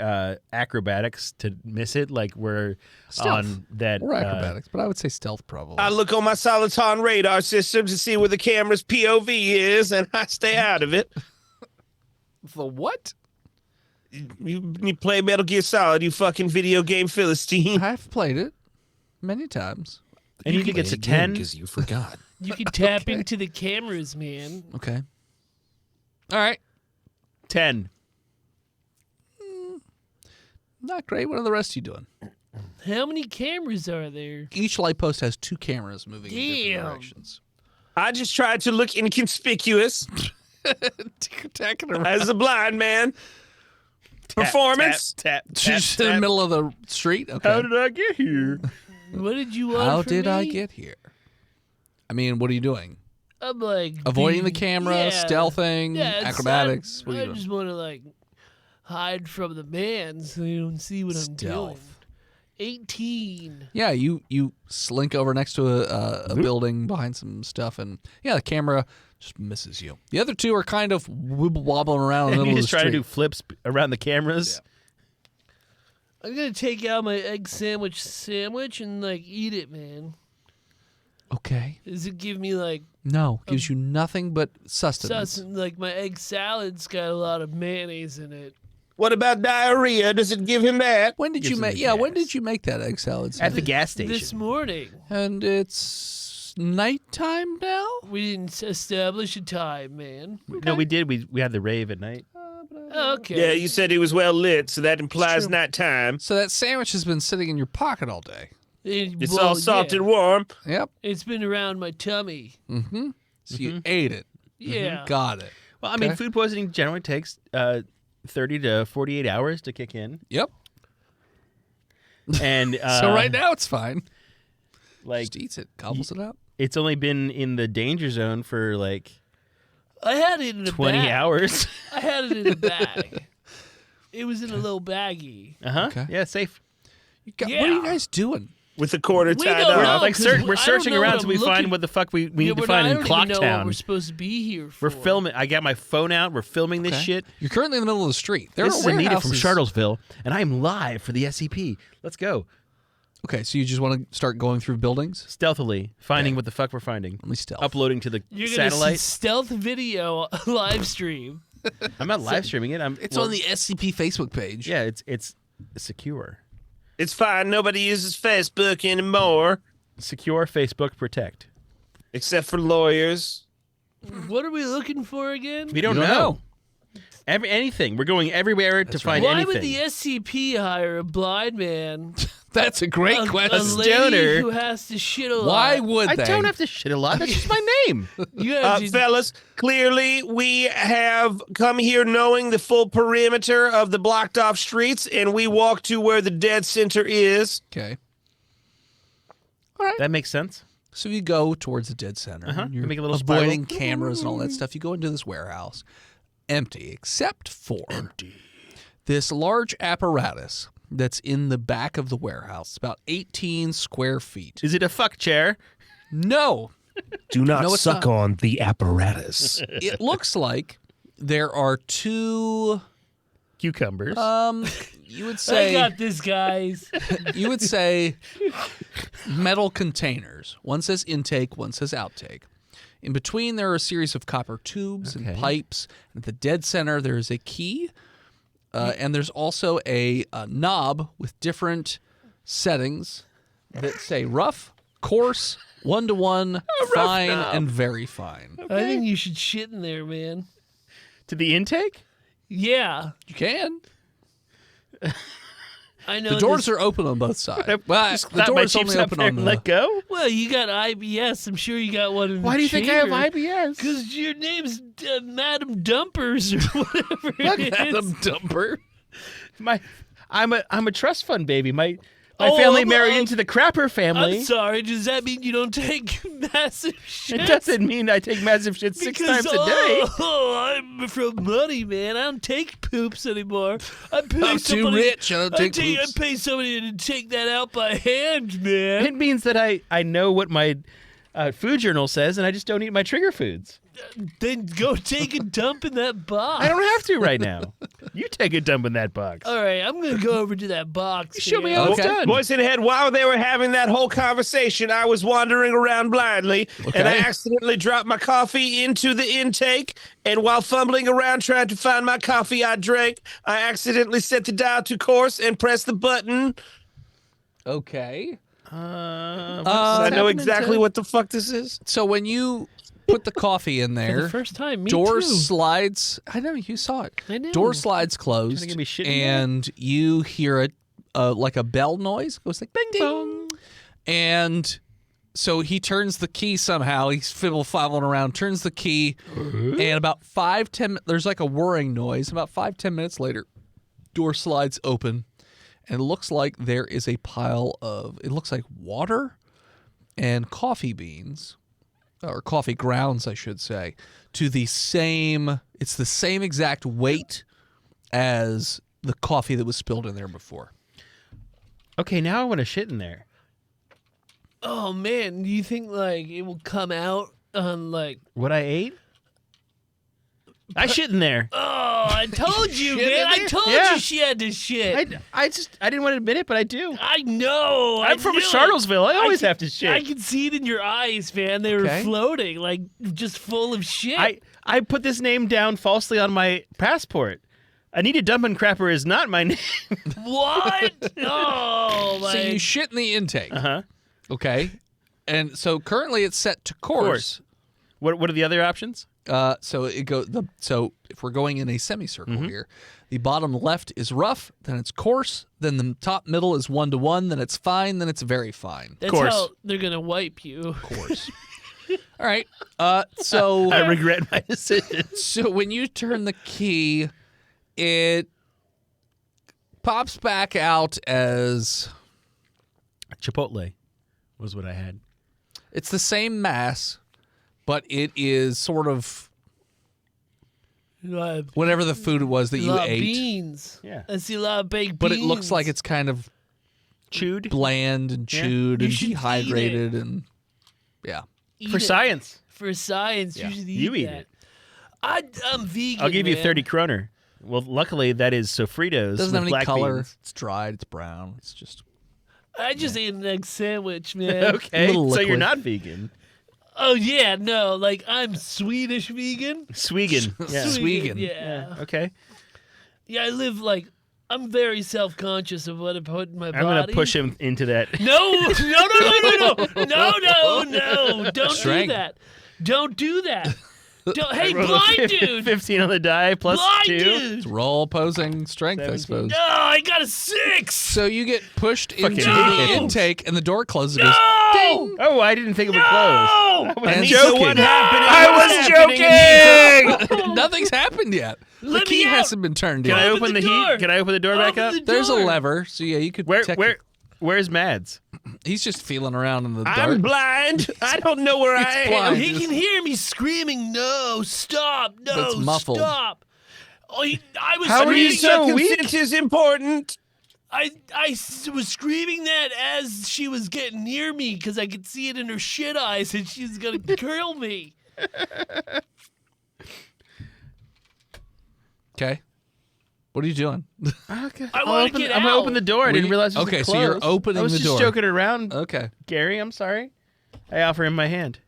acrobatics to miss it? Like we're Stealth. on that. forth. Or acrobatics, but I would say stealth probably. I look on my Soliton radar system to see where the camera's POV is, and I stay out of it. The what? You play Metal Gear Solid, you fucking video game Philistine. I've played it many times. I need to get to 10. because you forgot. You can tap into the cameras, man. Okay. All right. 10. Not great. What are the rest of you doing? How many cameras are there? Each light post has 2 cameras moving in different Damn. directions. I just tried to look inconspicuous Taking around. as a blind man. Performance. Tap. Just in the middle of the street. Okay. How did I get here? What did you want How from did I me? get here? I mean, what are you doing? I'm like Avoiding the being- camera, yeah. stealthing, Yeah, it's- acrobatics. What are I you doing? just want to like hide from the man so you don't see what I'm doing. Stealth. 18. Yeah, you slink over next to a building behind some stuff, and yeah, the camera just misses you. The other 2 are kind of wibble wobbling around in the And middle you of just the try to street. do flips around the cameras. I'm gonna take out my egg sandwich and like eat it, man. Okay. Does it give me like No, gives you nothing but sustenance. like my egg salad's got a lot of mayonnaise in it. What about diarrhea? Does it give him that? When did Gives you them make? the Yeah, when gas. did you make that egg salad? At the gas station. This morning. And it's nighttime now. We didn't establish a time, man. No, we did. We had the rave at night. Okay. Yeah, you said he was well lit, so that implies true. nighttime. So that sandwich has been sitting in your pocket all day. It's Well, all salted yeah. warm. Yep. It's been around my tummy. Mm-hmm. So you ate it. Yeah. Got it. Well, I mean, Okay. food poisoning generally takes 30 to 48 hours to kick in. Yep. And So right now it's fine. like Just eats it, gobbles it up. it's only been in the danger zone for like I had it in a 20 bag. hours. I had it in a bag. It was in a little baggie. Uh-huh. Okay. Yeah, safe. What are you Yeah. guys doing? With the quarter We tied don't up. know. Like 'cause we're I don't searching know around what till we I'm find looking- what the fuck we Yeah, need to but find I in don't even know what Clocktown. we're supposed to be here for. We're filming. I got my phone out. We're filming this Okay. shit. You're currently in the middle of the street. There This are is Anita from warehouses- Charlottesville, and I am live for the SCP. Let's go. Okay, so you just want to start going through buildings? Stealthily, finding what the fuck we're finding. Let me stealth. Uploading to the You're gonna satellite. stealth video live stream. I'm not live streaming it. It's on the SCP Facebook page. Yeah, it's secure. It's fine. Nobody uses Facebook anymore, Secure Facebook Protect. except for lawyers. What are we looking for again? We don't You don't know. Anything. We're going everywhere to find Why anything. would the SCP hire a blind man? That's a great A question. lady stoner. who has to shit a lot. Why would I they? don't have to shit a lot. That's just my name. You have to- Fellas, clearly we have come here knowing the full perimeter of the blocked off streets, and we walk to where the dead center is. Okay. That makes sense. So you go towards the dead center. and You're Make a little avoiding spiral. cameras and all that stuff. You go into this warehouse. Empty, except for this large apparatus that's in the back of the warehouse. It's about 18 square feet. Is it a fuck chair? No. Do not No, it's suck not. on the apparatus. It looks like there are two, Cucumbers. you would I say, got this, guys. you would say metal containers. One says intake, one says outtake. In between, there are a series of copper tubes and pipes. At the dead center, there is a key, and there's also a knob with different settings that say rough, coarse, 1-to-1, fine, and very fine. I think you should shit in there, man. To the intake? Yeah, You can. I know. The doors this- are open on both sides. Well, Just the clap my door's cheeks only up open there on and the. let go? Well, you got IBS. I'm sure you got one in Why do you think I have IBS? Because your name's Madam Dumpers or whatever. Look it at is. them dumper. I'm a trust fund baby. My Oh, family I'm- married I'm- into the Crapper family. I'm sorry. Does that mean you don't take massive shit? It doesn't mean I take massive shit six times a day. Oh, I'm from money, man. I don't take poops anymore. I pay I'm too somebody, rich. I don't take I poops. pay somebody to take that out by hand, man. It means that I know what my food journal says, and I just don't eat my trigger foods. Then go take a dump in that box. I don't have to right now. You take a dump in that box. All right, I'm gonna go over to that box. Show me man. how it's Okay. done. Boys in head, while they were having that whole conversation, I was wandering around blindly, and I accidentally dropped my coffee into the intake. And while fumbling around trying to find my coffee I drank, I accidentally set the dial to course and pressed the button. Okay. I know exactly what the fuck this is. So when you put the coffee in For there, the first time, me door too. slides. I know you saw it. I know. Door slides closed, get me shit in there? and you hear like a bell noise. It goes like bing bong, and so he turns the key somehow. He's fiddle-faddling around, turns the key, and about 5-10. There's like a whirring noise. About 5-10 minutes later, door slides open, and it looks like there is a pile of. It looks like water and coffee beans. Or coffee grounds, I should say, to the same. It's the same exact weight as the coffee that was spilled in there before. Okay, now I want to shit in there. Oh man, do you think like it will come out on like? What I ate? I shit in there. Oh, I told you, Shit in man. I there? told Yeah. you she had to shit. I didn't want to admit it, but I do. I know. I'm from knew it. Charlottesville. I always can- have to shit. I can see it in your eyes, man. They were Okay. floating, like just full of shit. I put this name down falsely on my passport. Anita Dumpin' Crapper is not my name. What? Oh my! So you shit in the intake. Uh-huh. Okay. And so currently it's set to course. What are the other options? So it go the so if we're going in a semicircle here, the bottom left is rough, then it's coarse, then the top middle is 1-to-1, then it's fine, then it's very fine. That's course. how they're gonna wipe you. Course. All right. So I regret my decision. So when you turn the key, it pops back out as Chipotle was what I had. it's the same mass, but it is sort of whatever the food was that A you lot of ate. beans. Yeah. I see a lot of baked But beans. it looks like it's kind of Chewed bland and Yeah. chewed You and should eat dehydrated and yeah. Eat for it. science. For science, Yeah. you should eat You eat that. it. I'm vegan. I'll give you man. 30 kroner. Well, luckily that is Sofritos Doesn't with have any black color. beans. It's dried. It's brown. It's just I just ate an egg sandwich, man. Okay, so Little you're liquid. not vegan. Oh yeah, no, like I'm Swedish vegan. Swegan. Yeah. Swegan. Yeah. Okay. Yeah, I live like I'm very self-conscious of what I put in my body. I'm going to push him into that. No. Don't Strength. do that. Don't do that. Hey, Roll a blind dude. 15 on the die plus Blind 2. dude. Roll opposing strength, I 17. suppose. No, I got a 6. So you get pushed into Fucking the idiot. intake, and the door closes. No. It goes, Oh, I didn't think it would close. I was And So joking. what happened? I What's was happening? joking. Nothing's happened yet. The Let key me out. hasn't been turned Can yet. I Open open the the door. heat? Can I open the door back Open up? the There's a door. lever, so yeah, you could. Where's Mads? He's just feeling around in the dark. I'm blind. I don't know where I am. blind. He can hear me screaming, "No, stop! No, That's muffled. stop!" Oh, I was How are you screaming. so weak? Consent is important. I was screaming that as she was getting near me because I could see it in her shit eyes, and she was gonna kill me. Okay. What are you doing? Okay. I wanna get I'm gonna out. open the door. I didn't realize it was Okay, closed. so you're opening I was the just door. joking around, Okay. Gary. I'm sorry. I offer him my hand.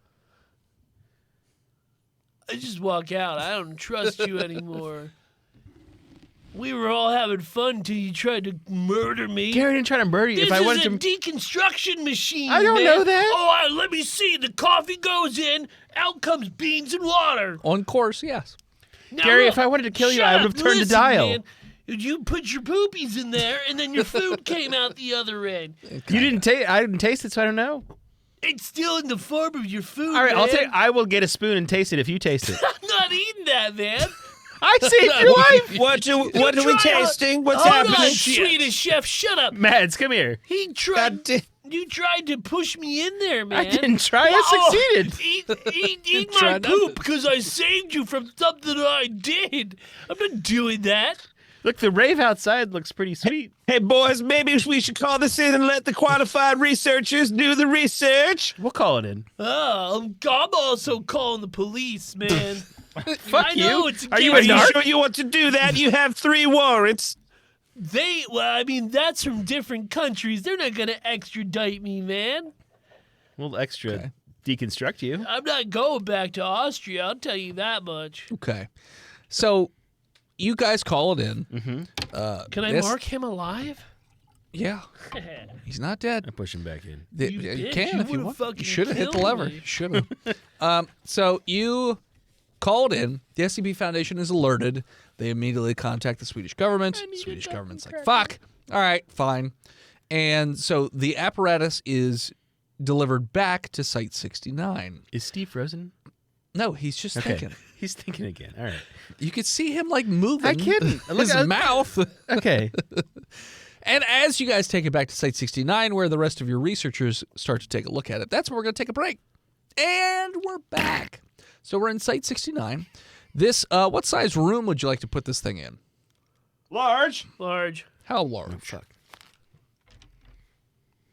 I just walk out. I don't trust you anymore. We were all having fun till you tried to murder me. Gary didn't try to murder you. This If I is wanted a to, deconstruction machine. I don't man. know that. Oh, let me see. The coffee goes in. Out comes beans and water. On course, yes. Now Gary, look, if I wanted to kill you, shut I up. would have turned the Listen, dial. man. You put your poopies in there, and then your food came out the other end. You didn't taste. I didn't taste it, so I don't know. It's still in the form of your food. All right, I'll man. take. I will get a spoon and taste it if you taste it. I'm not eating that, man. I saved your life. What are we Try- tasting? What's Hold happening? on, Swedish chef. Shut up. Mads, come here. He tried. God damn. You tried to push me in there, man. I didn't try. I succeeded. Eat my Tried nothing. poop because I saved you from something I did. I'm not doing that. Look, the rave outside looks pretty sweet. Hey, boys, maybe we should call this in and let the qualified researchers do the research. We'll call it in. I'm also calling the police, man. Fuck I know you. it's Are you Are a you narc? sure you want to do that? You have 3 warrants. That's from different countries. They're not gonna extradite me, man. We'll extra deconstruct you. I'm not going back to Austria. I'll tell you that much. Okay. So you guys call it in. Can I This- mark him alive? Yeah. He's not dead. I push him back in. You bitch, can you if you would've want. fucking You should have hit the killed lever. me. You should have. So you called in. The SCP Foundation is alerted. They immediately contact the Swedish government. Swedish government's like, fuck. All right, fine. And so the apparatus is delivered back to Site 69. Is Steve frozen? No, he's just Okay. thinking. He's thinking again. All right. You could see him like moving. I couldn't. Look, His I- mouth. Okay. And as you guys take it back to Site 69, where the rest of your researchers start to take a look at it, that's where we're going to take a break. And we're back. So we're in Site 69. This, what size room would you like to put this thing in? Large. Large. How large? Oh, fuck.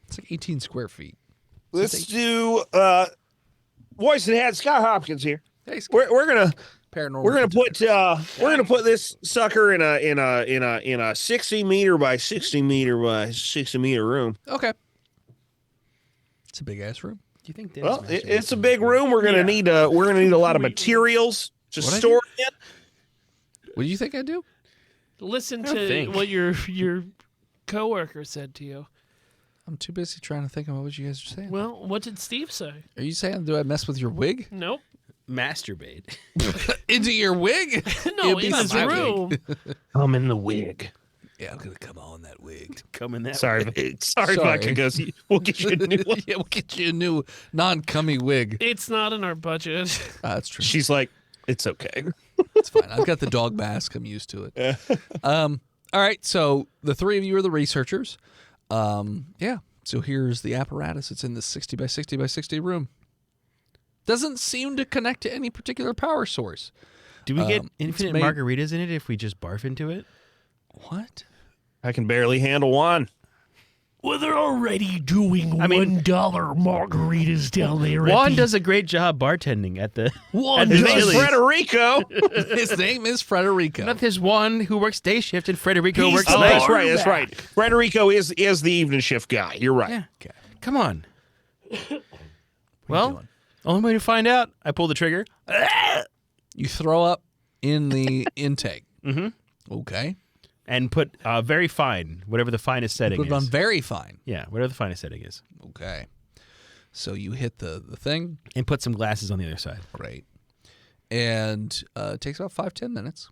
It's like 18 square feet. Let's do voice and hat Scott Hopkins here. Hey, We're gonna paranormal. we're gonna put this sucker in a 60 meter by 60 meter by 60 meter room. Okay. It's a big ass room. Do you think Dennis Well, masturbates it's a in big the room. We're gonna need a lot of materials to What'd I store it in. What do you think I do? Listen don't to think. what your coworker said to you. I'm too busy trying to think about what you guys are saying. Well, what did Steve say? Are you saying, do I mess with your wig? Nope. Masturbate. Into your wig? No, It'd be in his my wig. room. I'm in the wig. Yeah, I'm going to come on that wig. Come in that. Sorry, sorry, Sorry. Vodka goes. We'll get you a new one. Yeah, we'll get you a new non-cummy wig. It's not in our budget. That's true. She's like, it's okay. It's fine. I've got the dog mask. I'm used to it. All right. So the three of you are the researchers. Yeah. So here's the apparatus. It's in the 60 by 60 by 60 room. Doesn't seem to connect to any particular power source. Do we get It's infinite made- margaritas in it if we just barf into it? What? I can barely handle one. Well, they're already doing I mean- $1 margaritas down there. Juan does a great job bartending at the. One His Really? name's Frederico. His name is Frederico. Not there's one who works day shift and Frederico He's works the night. That's right. That's quarterback. right. Frederico is the evening shift guy. You're right. Yeah. Okay. Come on. Well, doing? only way to find out. I pull the trigger. You throw up in the intake. Mhm. Okay. And put very fine, whatever the finest setting Put it on is. very fine. Yeah, whatever the finest setting is. Okay. So you hit the thing. And put some glasses on the other side. Great. And it takes about 5-10 minutes.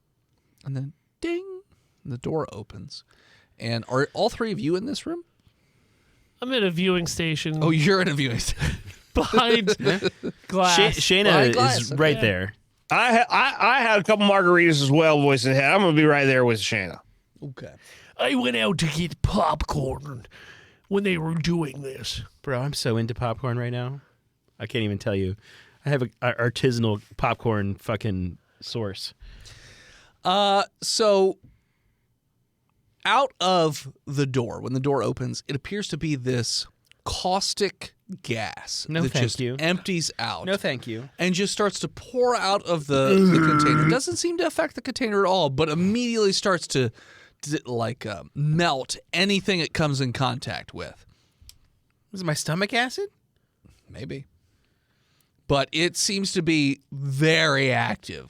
And then ding, the door opens. And are all three of you in this room? I'm at a viewing station Oh, you're in a viewing station. behind glass. Shayna Behind glass, is okay. right there. I had a couple margaritas as well, voice in the head. I'm gonna be right there with Shayna. Okay. I went out to get popcorn when they were doing this. Bro, I'm so into popcorn right now. I can't even tell you. I have an artisanal popcorn fucking source. So out of the door, when the door opens, it appears to be this caustic gas No, that thank just you. empties out. No, thank you. And just starts to pour out of the container. It doesn't seem to affect the container at all, but immediately starts to melt anything it comes in contact with. Was it my stomach acid? Maybe. But it seems to be very active.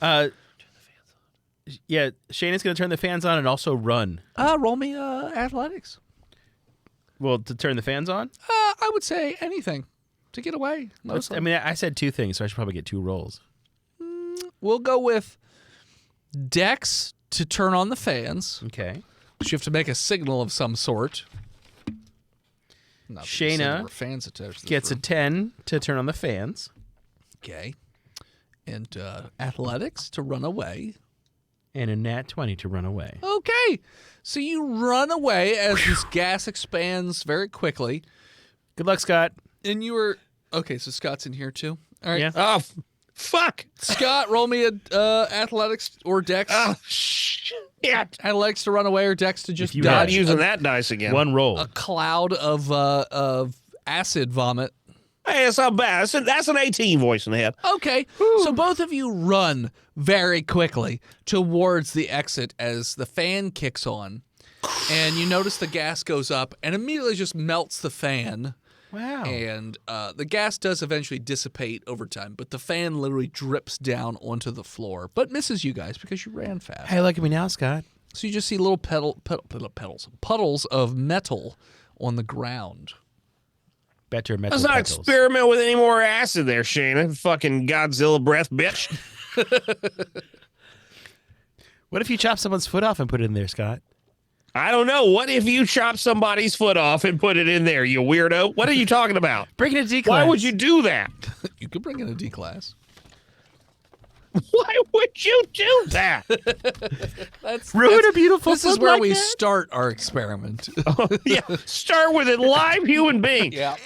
Yeah, Shayna's going to turn the fans on and also run. Roll me athletics. Well, to turn the fans on? I would say anything to get away. Mostly. I mean, I said two things, so I should probably get 2 rolls. We'll go with Dex to turn on the fans. Okay. So you have to make a signal of some sort. Not that the Shayna signal or fans attached to this Gets a room. 10 to turn on the fans. Okay. And athletics to run away. And a nat 20 to run away. Okay. So you run away as this gas expands very quickly. Good luck, Scott. And you were... Okay, so Scott's in here too. All right. Yeah. Oh, fuck! Scott, roll me a athletics or Dex. Oh shit! Athletics to run away or Dex to just you Not dodge using that dice again. One roll. a cloud of acid vomit. Hey, it's not bad. That's an 18 voice in the head. Okay, so both of you run very quickly towards the exit as the fan kicks on, and you notice the gas goes up and immediately just melts the fan. Wow. And the gas does eventually dissipate over time, but the fan literally drips down onto the floor, but misses you guys because you ran fast. Hey, look at me now, Scott. So you just see little puddles of metal on the ground. Better metal Let's not petals. experiment with any more acid there, Shayna. Fucking Godzilla breath, bitch. What if you chop someone's foot off and put it in there, Scott? I don't know. What if you chop somebody's foot off and put it in there, you weirdo? What are you talking about? Bring it to D-class. Why would you do that? You could bring in a D class. Why would you do that? ruin a beautiful This is foot where like we that? start our experiment. Yeah, start with a live human being. Yeah.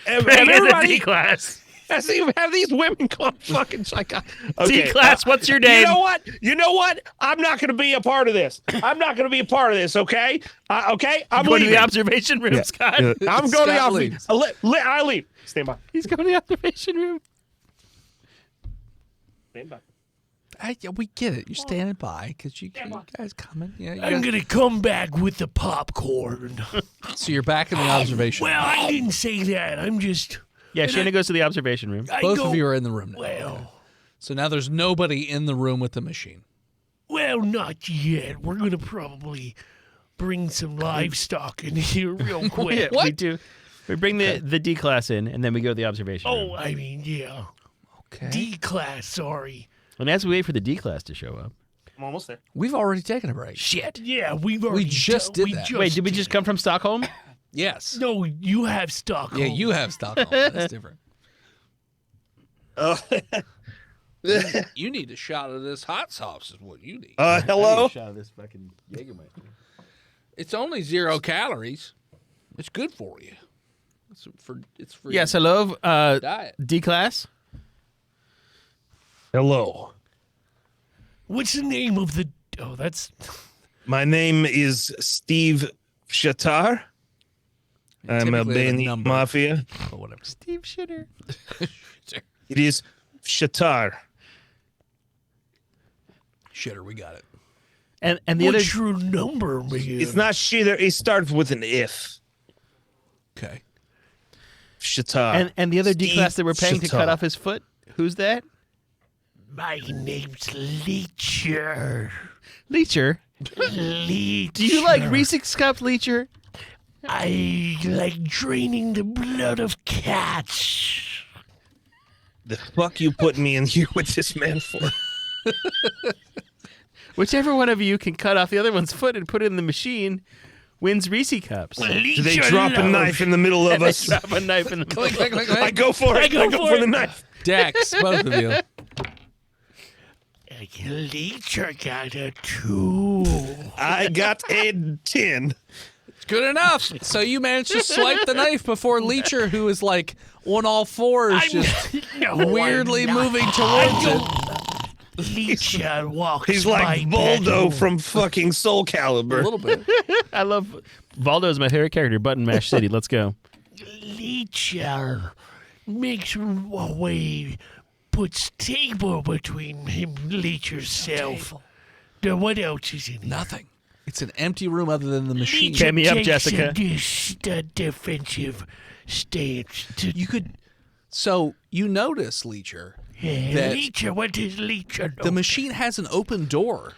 And Bring it to everybody D-class. have these women called fucking psycho. Okay. D-class, what's your name? You know what? You know what? I'm not going to be a part of this. I'm not going to be a part of this. Okay. Okay. I'm Going to leaving. the observation room, Scott. I'm going to the Scott office. leaves. I leave. Stand by. He's going to the observation room. Stand by. Yeah, we get it. You're standing by because you guys coming. Yeah, you I'm guys- gonna come back with the popcorn. so you're back in the observation. Well, I didn't say that. I'm just. Yeah, Shayna goes to the observation room. Both of you are in the room now. Well, So now there's nobody in the room with the machine. well, not yet. We're gonna probably bring some livestock in here real quick. We do. We bring the D-class in, and then we go to the observation room. Oh, I mean, yeah. Okay. D class. Sorry. And as we wait for the D-class to show up. I'm almost there. We've already taken a break. Shit. Yeah, we've already. just did that. Wait, did we just come from Stockholm? Yes. No, you have Stockholm. Yeah, you have Stockholm. That's different. You need a shot of this hot sauce is what you need. Hello? Shot of this fucking Jägermeister. It's only 0 calories. It's good for you. It's for Yes, your hello, diet. D-class. Hello. What's the name of the? Oh, that's. My name is Steve Shatar. I'm Typically a Albanian number. Mafia. Or whatever. Steve Shitter. It is Shatar. Shitter, we got it. And the other What's your number, man? It's not Shitter. It starts with an if. Okay. Shatar. and the other Steve D-class that we're paying to cut Shatar. off his foot. Who's that? My name's Leecher. Leecher. Leecher. Do you like Reese's Cups, Leecher? I like draining the blood of cats. The fuck you put me in here with this man for? Whichever one of you can cut off the other one's foot and put it in the machine wins Reese's Cups. Do they drop a knife in the middle of They us? drop a knife in the Click, click, click, click. I go for it. I go for the knife. Dex, both of you. Leecher got a 2. I got a 10. Good enough. So you managed to swipe the knife before Leecher, who is like on all fours, just weirdly moving towards it. Leecher walks He's like my Voldo bedroom. from fucking Soul A Calibur. little bit. I love Valdo's my favorite character. Button Mash City. Let's go. Leecher makes away, puts table between him, Leecher's self. Then what else is in here? Nothing. It's an empty room other than the machine. Get me up, takes Jessica. A defensive stance. You could. So you notice, Leecher, that Leecher, what does Leecher know? the machine has an open door,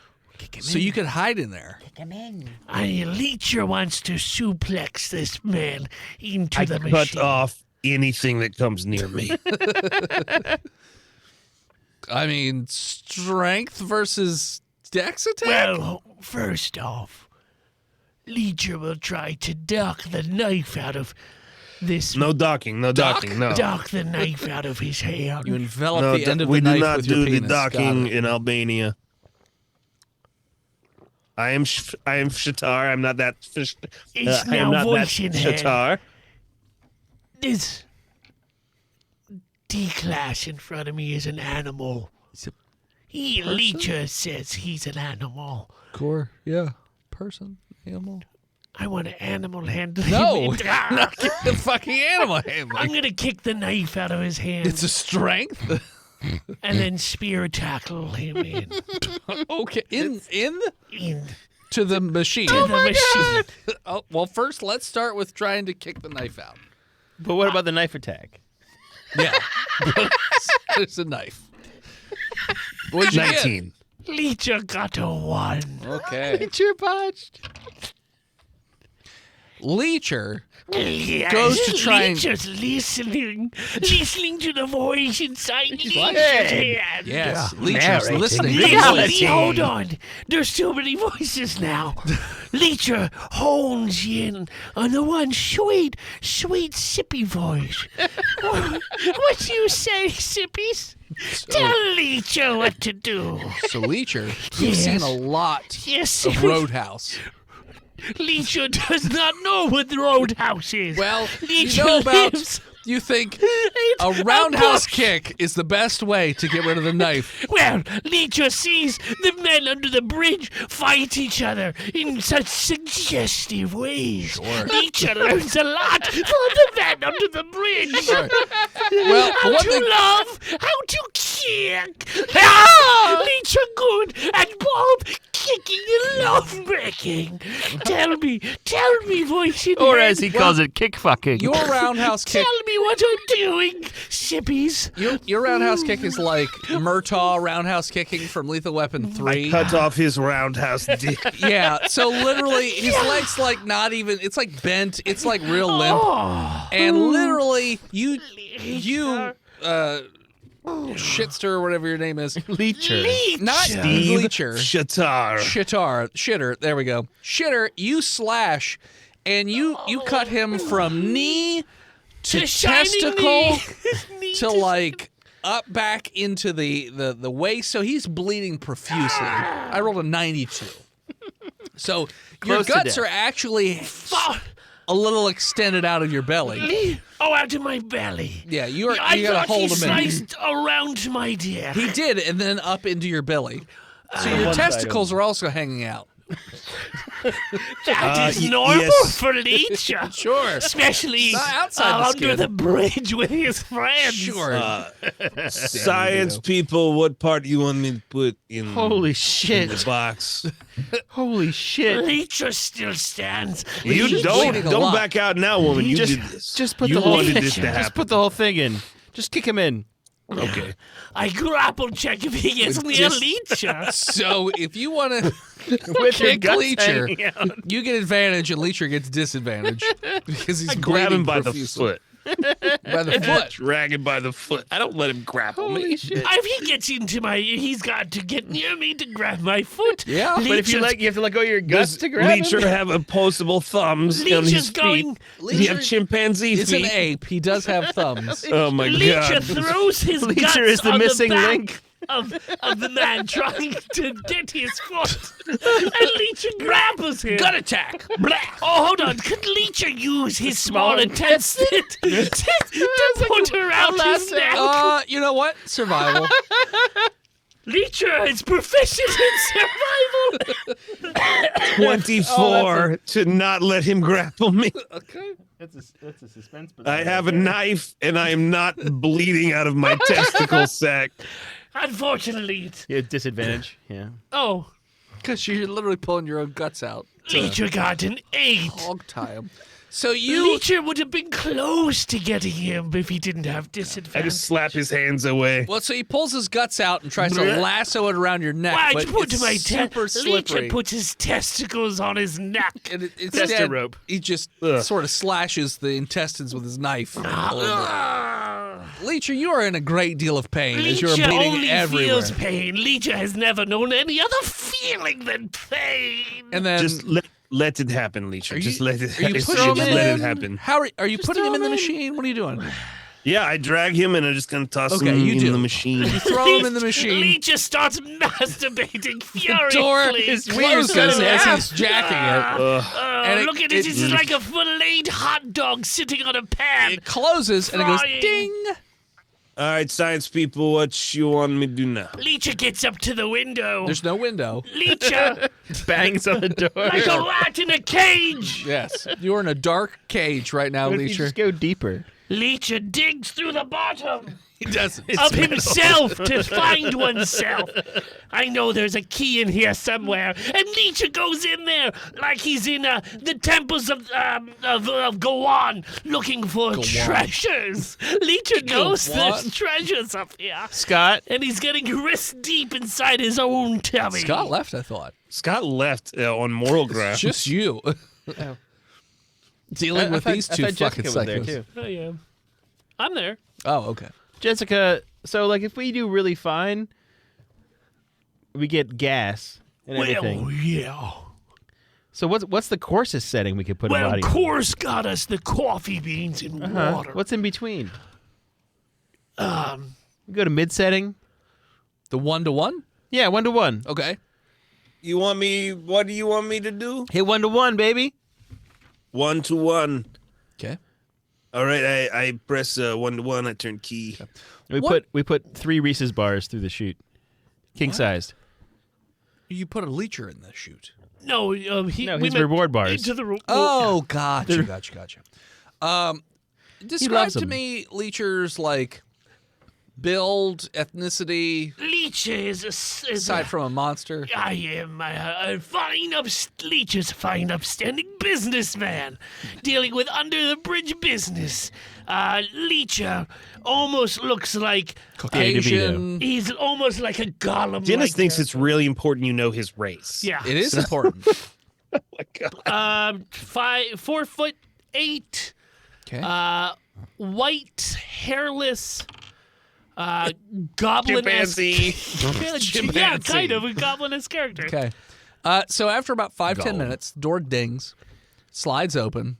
so you could hide in there. Leecher wants to suplex this man into I the cut machine. off anything that comes near me. I mean, strength versus dex attack. Well, first off, Leecher will try to duck the knife out of this. No docking. No docking. No. Duck the knife out of his hand. You envelop No, the end of we the do knife not with your do the penis. Got docking it. in Albania. I am Shatar. I'm not that. It's I am now not that voice in hand. Shatar. This D-class in front of me is an animal. Leecher says he's an animal. Core, yeah, person, animal. I want an animal handling. No, it. not the fucking animal I'm handling. gonna kick the knife out of his hand It's a strength. and then spear tackle him in Okay, in to to the machine. the machine. Oh, well, first let's start with trying to kick the knife out. But what about the knife attack? Yeah, there's a knife. What'd you 19. Leecher got a 1. get? Okay. You're botched. Leecher Yes, goes to try and- Leecher's listening to the voice inside Leecher's what? head. yes, Leecher's narrating. listening. Hold on. There's too many voices now. Leecher hones in on the one sweet, sippy voice. What do you say, sippies? Tell Leecher what to do. So Leecher, you've Yes. seen a lot Yes, of Roadhouse. Leecher does not know what the Roadhouse is. Well, you Leecher know about. lives You think in a roundhouse bush. kick is the best way to get rid of the knife. Well, Leecher sees the men under the bridge fight each other in such suggestive ways. Sure. Leecher learns a lot from the men under the bridge. Well, How one to thing. love, how to kick. Ah! Leecher good at both kicking and love making. Tell me, voice in Or head. as he calls it, kick fucking. Your roundhouse kick. Tell me what I'm doing, sippies. Your roundhouse kick is like Murtaugh roundhouse kicking from Lethal Weapon 3. Cut off his roundhouse dick. Yeah, so literally his legs like not even. It's like bent. It's like real limp, Oh. and literally you shitster or whatever your name is, Leecher. not Steve Leecher. Shatar. Shitter. There we go. Shitter. You slash, and you cut him from knee to The shining testicle knee. to like up back into the waist. So he's bleeding profusely. I rolled a 92. So your Close to guts death. are actually a little extended out of your belly. Oh, out of my belly. Yeah, you I gotta thought hold he him in. sliced around my dick. He did, and then up into your belly. So your testicles are also hanging out. That is y- normal yes. for Leecher. Sure. Especially Not outside the under skin. the bridge with his friends. Sure. Science people, what part do you want me to put in, Holy in shit. the box? Holy shit. Leecher still stands. You bleeding a don't lot. back out now, woman. You Just, did this. just put you the whole wanted thing. this to Just happen. put the whole thing in. Just kick him in. Okay. I grapple check if he gets near Leecher. So if you want to With your kick guts Leecher, hanging out. you get advantage and Leecher gets disadvantage because he's I grab him bleeding by the profusely. foot. By the foot. Drag him by the foot. I don't let him grapple me. Holy shit. If he gets into my, he's got to get near me to grab my foot. Yeah. But if you Leecher's- you have to let go of your guts Does to grab Leecher him? have opposable thumbs on his Leecher's feet? going. Does he have chimpanzee It's feet? an ape. He does have thumbs. Oh my Leecher god. throws his Leecher guts is the on missing the back link. of the man trying to get his foot. And Leecher grapples him. Gut attack. Oh, hold on. Could Leecher use his small intestine to put around his neck? You know what? Survival. Leecher is proficient in survival. 24 to not let him grapple me. Okay. That's a suspense. I have a knife and I am not bleeding out of my testicle sack. Unfortunately. Yeah, disadvantage. Yeah. Oh, Because you're literally pulling your own guts out. Leecher got an 8. Hog tie him. So you. Leecher would have been close to getting him if he didn't have disadvantage. I just slap his hands away. Well, so he pulls his guts out and tries to lasso it around your neck. Why'd but you put it's my super slippery. Leecher puts his testicles on his neck. And Tester instead, rope. he just sort of slashes the intestines with his knife. Leecher, you are in a great deal of pain as you're Leecher bleeding only everywhere. feels pain. Leecher has never known any other feeling than pain. And then, Just let it happen, Leecher. Just let it are you happen. pushing Just him let in? it happen. How are you putting him in the machine? What are you doing? Yeah, I drag him and I'm just gonna toss Okay, him you in do. the machine. Throw him in the machine. Leecher starts masturbating furiously. Door His closes wiener's as gonna he's jacking it. Oh, And look at it. This is like a filleted hot dog sitting on a pan. It closes and it goes Frying. ding. All right, science people, what you want me to do now? Leecher gets up to the window. There's no window. Leecher, Bangs on the door. like a rat in a cage. Yes. You're in a dark cage right now, What if you Leecher. just go deeper? Leecher digs through the bottom He doesn't. of himself to find oneself. I know there's a key in here somewhere, and Leecher goes in there like he's in the temples of Gowan looking for treasures. Leecher knows there's treasures up here, Scott. and he's getting wrist deep inside his own tummy. Scott left, I thought. Scott left on moral ground. Just you. Dealing with these two fucking psychos. I am. I'm there. Oh, okay. Jessica, so like if we do really fine, we get gas and everything. Well, yeah. So what's the coarsest setting we could put a Well, body course got us the coffee beans and in? water. What's in between? We go to mid setting. The 1-to-1? Yeah, 1-to-1. Okay. You want me? What do you want me to do? Hit 1-to-1, baby. 1-to-1. Okay. All right, I press 1-to-1. I turn key. We put 3 Reese's bars through the chute, king sized. You put a Leecher in the chute. No, No, his reward bars. Into the Oh, gotcha. Describe loves to them. me Leecher's, like, build, ethnicity, Leech is aside from a monster. I am a fine Leech is a fine, upstanding businessman dealing with under the bridge business. Leecher almost looks like Caucasian. he's almost like a golem. Dennis thinks it's really important you know his race. yeah. It is important. Oh my God. 4'8", Okay. white, hairless, goblin Chimpanzee. yeah, kind of a goblin-esque character. Okay. So after about 5-10 minutes, the door dings, slides open,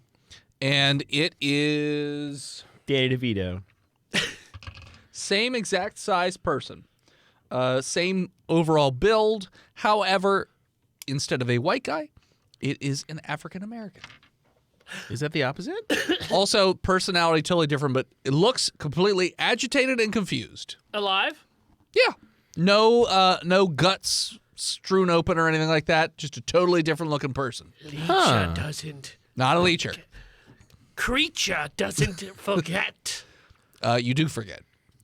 and it is Danny DeVito. same exact size person, same overall build. However, instead of a white guy, it is an African American. Is that the opposite? Also, personality totally different, but it looks completely agitated and confused. Alive? Yeah. No guts strewn open or anything like that. Just a totally different looking person. Leecher doesn't. Not a Leecher. Creature doesn't forget. You do forget.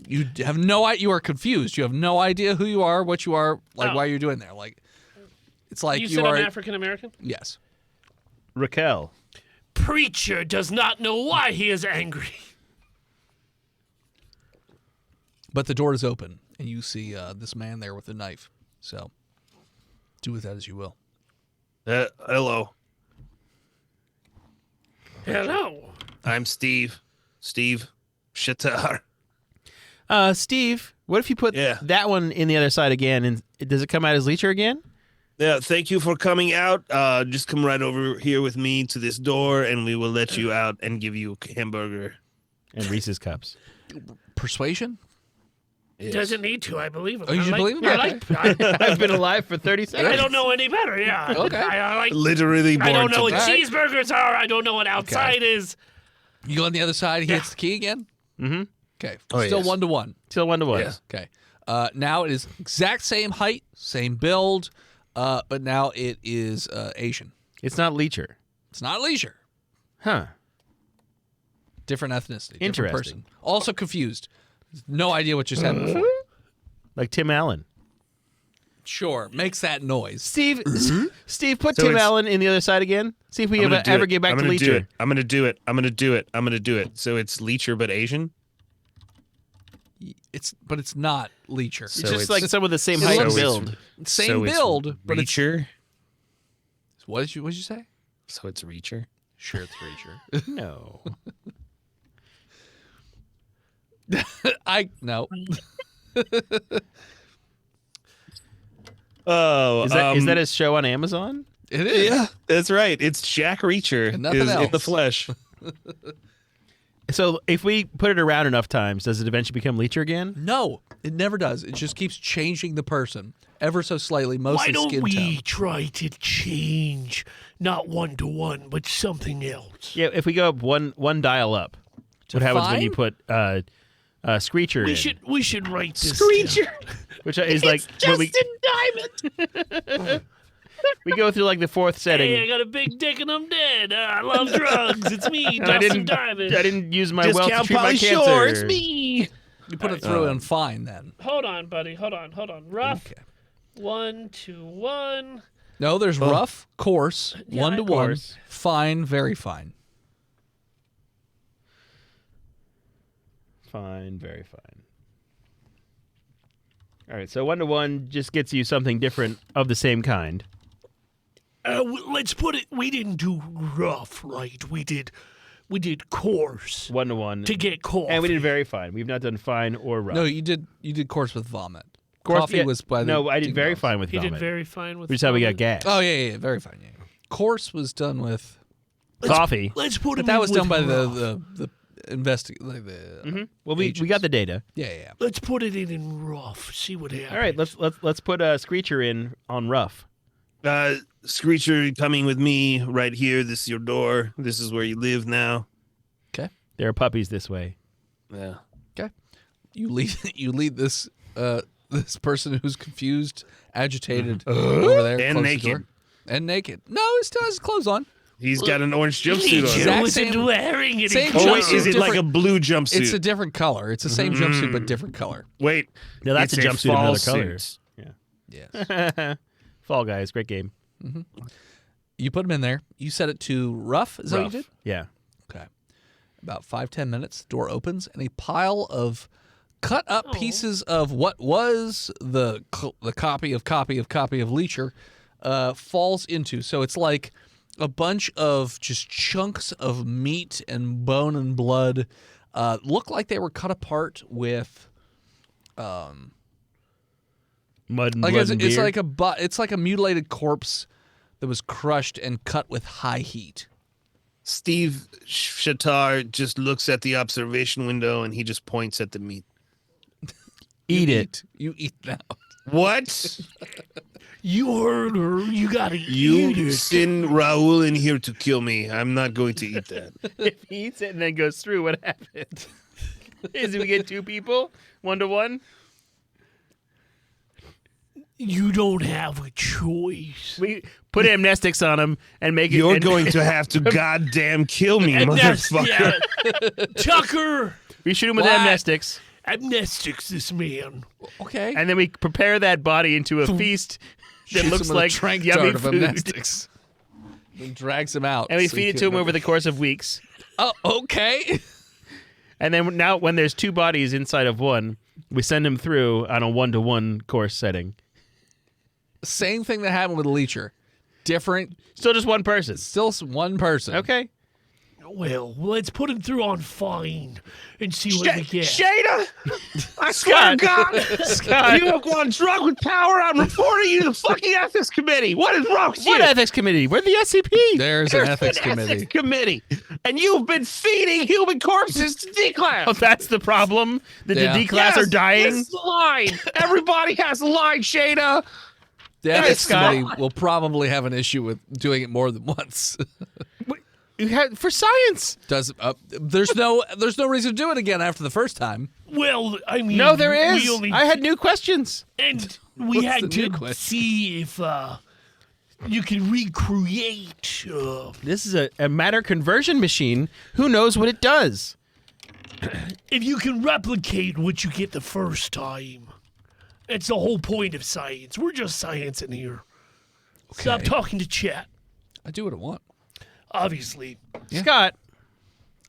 You have no idea. You are confused. You have no idea who you are, what you are, like why you're doing there. Like, it's like You you said are. I'm African American? Yes. Raquel. Preacher does not know why he is angry. But the door is open, and you see this man there with a knife. So do with that as you will. Hello. Hello. I'm Steve. Steve Shatar. Steve, what if you put Yeah. that one in the other side again, and does it come out as Leecher again? Yeah, thank you for coming out. Just come right over here with me to this door, and we will let you out and give you a hamburger. And Reese's Cups. Persuasion? Yes. Doesn't need to, I believe him. Oh, you believe him? I've been alive for 30 seconds. I don't know any better, yeah. Okay. I like. Literally born I don't know to what die. cheeseburgers are. I don't know what outside is. You go on the other side, he hits the key again? Mm-hmm. Okay. Oh, Still yes. 1-to-1. Still 1-to-1. Yeah. Okay. Now it is exact same height, same build, but now it is Asian. It's not Leecher. It's not leisure. Huh. Different ethnicity. Different Interesting. person. Also confused. No idea what just happened before. Like Tim Allen. Sure. Makes that noise. Steve, Steve, put So Tim it's- Allen in the other side again. See if we I'm gonna ever do it. get back I'm to gonna do Leecher. it. I'm gonna do it. I'm gonna do it. I'm gonna do it. So it's Leecher but Asian. But it's not leecher. It's So just it's- like some of the same it height and looks- build. Same so it's build, but it's Reacher. what did you say? So it's Reacher. Sure, it's Reacher. No. No. Oh, Is that a show on Amazon? It is. Yeah, that's right. It's Jack Reacher And nothing is in the else. flesh. So if we put it around enough times, does it eventually become Leecher again? No, it never does. It just keeps changing the person ever so slightly, Why mostly don't skin we tone. try to change not 1-to-1, but something else? Yeah, if we go up one dial up, what happens when you put Screecher in? We should write this Screecher. down. Which is like when we Diamond. we go through like the fourth setting. Hey, I got a big dick and I'm dead. I love drugs. It's me, and I Dustin didn't Diamond. I didn't use my wealth to Discount treat my Polly cancer. Shore. It's me. You put it through and fine then. Hold on, buddy. Hold on. Rough. Okay. 1-to-1. No, there's rough, coarse, Yeah, 1-to-1, coarse. fine, very fine. Fine, very fine. All right, so 1-to-1 just gets you something different of the same kind. Let's put it. We didn't do rough, right? We did coarse 1-to-1. to get coffee. And we did very fine. We've not done fine or rough. No, you did coarse with vomit. Course, Coffee yeah, was by the No, I did ding very dongs. fine with He vomit. did very fine with. Which is how we got vomit. gas. Oh yeah, very fine. Yeah. Coarse was done with, Coffee. Let's put but him. that in was with done by rough. the like the Well, we got the data. yeah. Let's put it in rough. See what happens. All right, let's put Screecher in on rough. Screecher coming with me right here. This is your door. This is where you live now. Okay. There are puppies this way. Yeah. Okay. You lead this this person who's confused, agitated over there, And close naked. the door. And naked. No, he still has his clothes on. He's got an orange He jumpsuit on. Exact wasn't same- wearing it. same Oh, wait, jumpsuit, is it like a different- blue jumpsuit? It's a different color. It's the same jumpsuit but different color. Wait. No, that's it's a jumpsuit of fall another color. suit. Yes. Fall Guys, great game. You put him in there. You set it to rough. Is that what Rough. you did? Yeah. Okay. About 5-10 minutes, door opens, and a pile of cut up pieces of what was the copy of Leecher falls into. So it's like a bunch of just chunks of meat and bone and blood. Look like they were cut apart with Mud and like blood and it's beer. it's like a mutilated corpse that was crushed and cut with high heat. Steve Shatar just looks at the observation window and he just points at the meat. Eat it. You eat that. What? You heard her. You gotta eat You it. send Raul in here to kill me. I'm not going to eat that. If he eats it and then goes through, what happens? Is we get 2 people, 1-to-1? You don't have a choice. We put amnestics on him and make it. You're and- going to have to goddamn kill me, motherfucker. Yeah. Tucker, We shoot him with What? amnestics, amnestics this man. Okay. and then we prepare that body into a feast that Shoots looks him with a like trank yummy dart of food. amnestics. Then drags him out. And we so feed you it to him can- over the course of weeks. Oh, okay. And then now, when there's 2 bodies inside of one, We send him through on a 1-to-1 course setting. Same thing that happened with Leecher. Different. Still just one person. Still one person. Okay. Well, let's put him through on fine and see what we get. Shada, I swear to God, Scott. you have gone drunk with power. I'm reporting you to the fucking ethics committee. What is wrong with What you? ethics committee? We're the SCP. There's an ethics committee. Ethics committee, and you've been feeding human corpses to D-Class. Oh, that's the problem? That Yeah. the D-Class are dying? This is the line. Everybody has a line, Shada. The ethics Scott. committee will probably have an issue with doing it more than once. For science. There's no reason to do it again after the first time. Well, I mean, No, there is. We only, I had new questions. and we What's had the new to question? see if you can recreate. This is a matter conversion machine. Who knows what it does? If you can replicate what you get the first time. It's the whole point of science. We're just science in here. Stop talking to chat. I do what I want. Obviously. Yeah. Scott,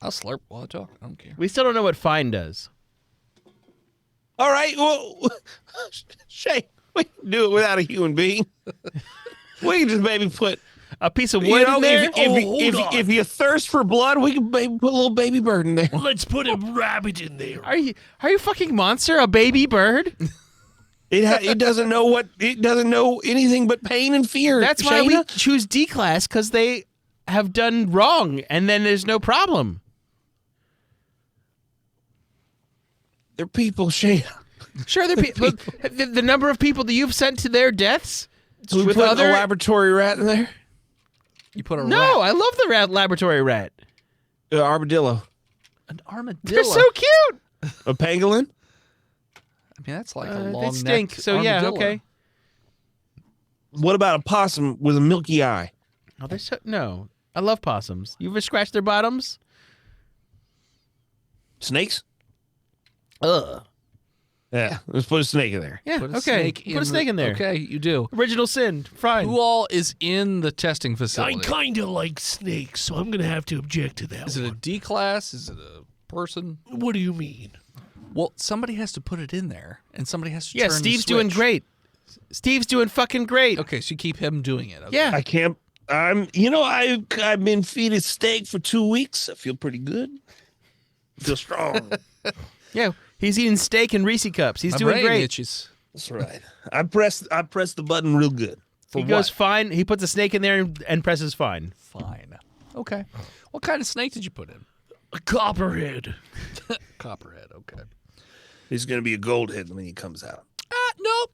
I'll slurp while I talk. I don't care. we still don't know what fine does. All right, well, Shay, we can do it without a human being. We can just maybe put, A piece of you wood know, in there? if you thirst for blood, we can maybe put a little baby bird in there. Let's put a rabbit in there. Are you fucking monster? A baby bird? It doesn't know anything but pain and fear. That's why we Shayna. choose D-Class, because they have done wrong, and then there's no problem. They're people, Shayna. Sure, they're people. The number of people that you've sent to their deaths We with put other. a laboratory rat in there. You put a No, rat. I love the laboratory rat. Armadillo. An armadillo. They're so cute. A pangolin. I mean, that's like a long They stink. So yeah, armadillo. okay. What about a possum with a milky eye? Oh, they're so no. I love possums. You ever scratched their bottoms? Snakes? Ugh. Yeah, let's put a snake in there. Yeah. Put a okay. snake Put a snake in there. Okay, you do. Original sin. Fine. Who all is in the testing I facility? kind of like snakes, so I'm going to have to object to that Is it a one. D class? Is it a person? What do you mean? Well, somebody has to put it in there, and somebody has to Yeah, turn Steve's the doing switch. great. Steve's doing fucking great. Okay, so you keep him doing it. Okay. Yeah. I can't. I've been feeding steak for 2 weeks. I feel pretty good. Feel strong. Yeah. He's eating steak and Reese cups. He's My doing brain great. itches. That's right. I pressed the button real good. He goes fine. He puts a snake in there and presses fine. Fine. Okay. What kind of snake did you put in? A copperhead. Copperhead. Okay. He's going to be a gold head when he comes out.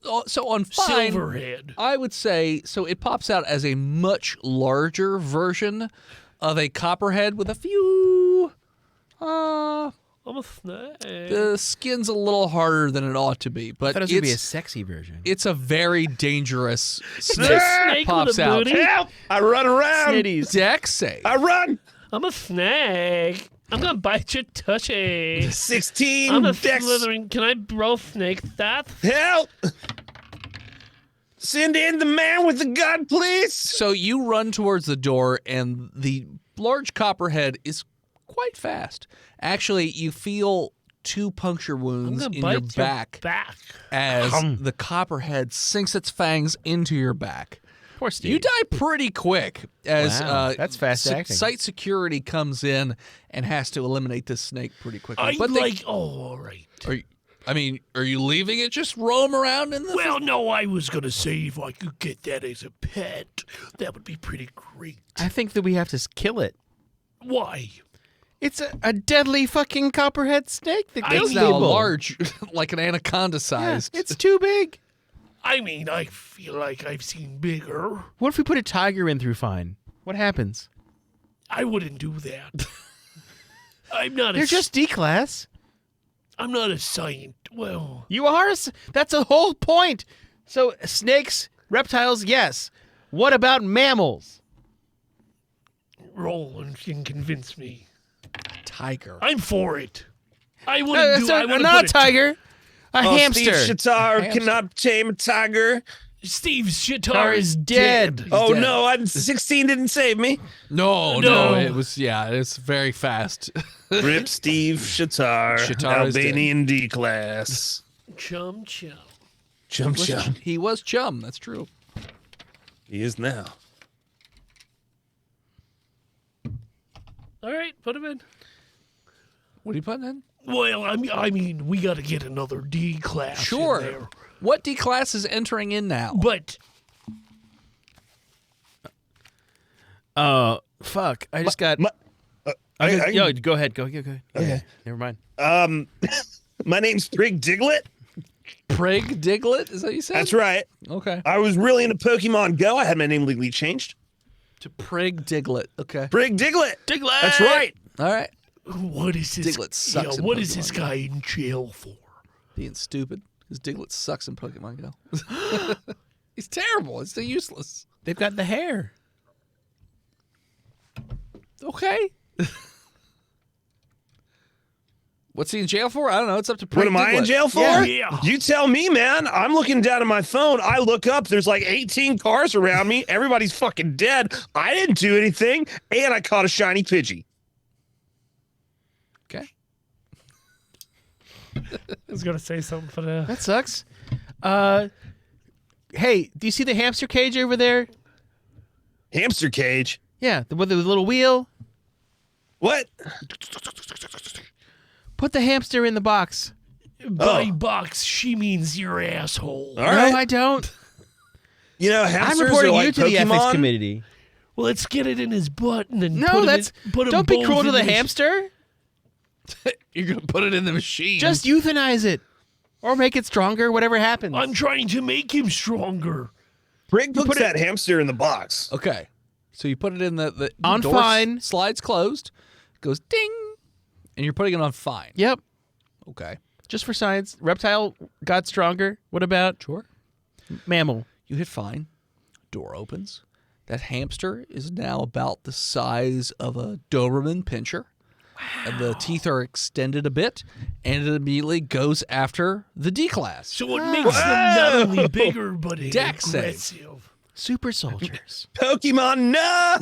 No. So on fine, Silverhead. I would say so. It pops out as a much larger version of a copperhead with a few. I'm a snake. The skin's a little harder than it ought to be, I but thought it was going to be a it's sexy version. it's a very dangerous snake. snake with Pops a out. booty. Help! I run around. Snitties. Dex save. I run. I'm a snake. I'm going to bite your tushy. 16. I'm a Dex. slithering. Can I roll snake that? Help! Send in the man with the gun, please. So you run towards the door, and the large copperhead is quite fast. Actually, you feel 2 puncture I'm wounds going to in bite your back back. as the copperhead sinks its fangs into your back. Poor Steve. You die pretty quick as Wow, that's fast acting. site security comes in and has to eliminate this snake pretty quickly. I But they- all right. are you leaving it just roam around in the Well, no, I was going to say if I could get that as a pet, that would be pretty great. I think that we have to kill it. Why? It's a deadly fucking copperhead snake that kills It's now people. large, like an anaconda Yeah, sized. it's too big. I mean, I feel like I've seen bigger. What if we put a tiger in through fine? What happens? I wouldn't do that. I'm not They're just D-class. I'm not a scientist. Well, You are. That's the whole point. So snakes, reptiles, yes. What about mammals? roll and can convince me. Tiger. I'm for it. I wouldn't do. I wouldn't not a put tiger. A hamster. Steve Shatar cannot tame a tiger. Steve Shatar Tar is is dead. dead. Oh dead. no, I'm 16 didn't save me. No, No. it was it's very fast. Rip Steve Shatar, Shatar is dead. Albanian D class. Chum chum. Chum chum. He was chum. That's true. He is now. All right, put him in. What are you putting in? Well, I mean, we got to get another D class. Sure. In there. What D class is entering in now? But Fuck. I just got. I- Yo, go ahead. Go ahead. Okay. Never mind. My name's Prig Diglett. Prig Diglett? Is that what you said? That's right. Okay. I was really into Pokemon Go. I had my name legally changed. To Prig Diglett. Okay. Prig Diglett. Diglett. That's right. All right. what is this? Diglett sucks in what is this Pokemon. guy in jail for? Being stupid. Because Diglett sucks in Pokemon Go. He's terrible. It's useless. They've got the hair. Okay. What's he in jail for? I don't know. It's up to Prig What am I in Diglett. jail for? Yeah. You tell me, man. I'm looking down at my phone. I look up. There's like 18 cars around me. Everybody's fucking dead. I didn't do anything. And I caught a shiny Pidgey. Okay. I was gonna say something, but That sucks. Hey, do you see the hamster cage over there? Hamster cage. Yeah, with the little wheel. What? Put the hamster in the box. by box she means your asshole. All right. No, I don't. You know, I'm hamsters reporting are like you to the ethics Pokemon. committee. Well, let's get it in his butt and then No, put that's. it in, put 'em Don't be both cruel to in the his- hamster. You're going to put it in the machine. Just euthanize it, or make it stronger. Whatever happens. I'm trying to make him stronger. Prig puts that hamster in the box. Okay. So you put it in the On door fine. Slides closed. Goes ding. And you're putting it on fine. Yep. Okay. Just for science. Reptile got stronger. What about Sure. mammal? You hit fine. Door opens. That hamster is now about the size of a Doberman pinscher. And the teeth are extended a bit, and it immediately goes after the D class. So it makes them not only bigger but Dex save. aggressive. Super soldiers. Pokemon, no!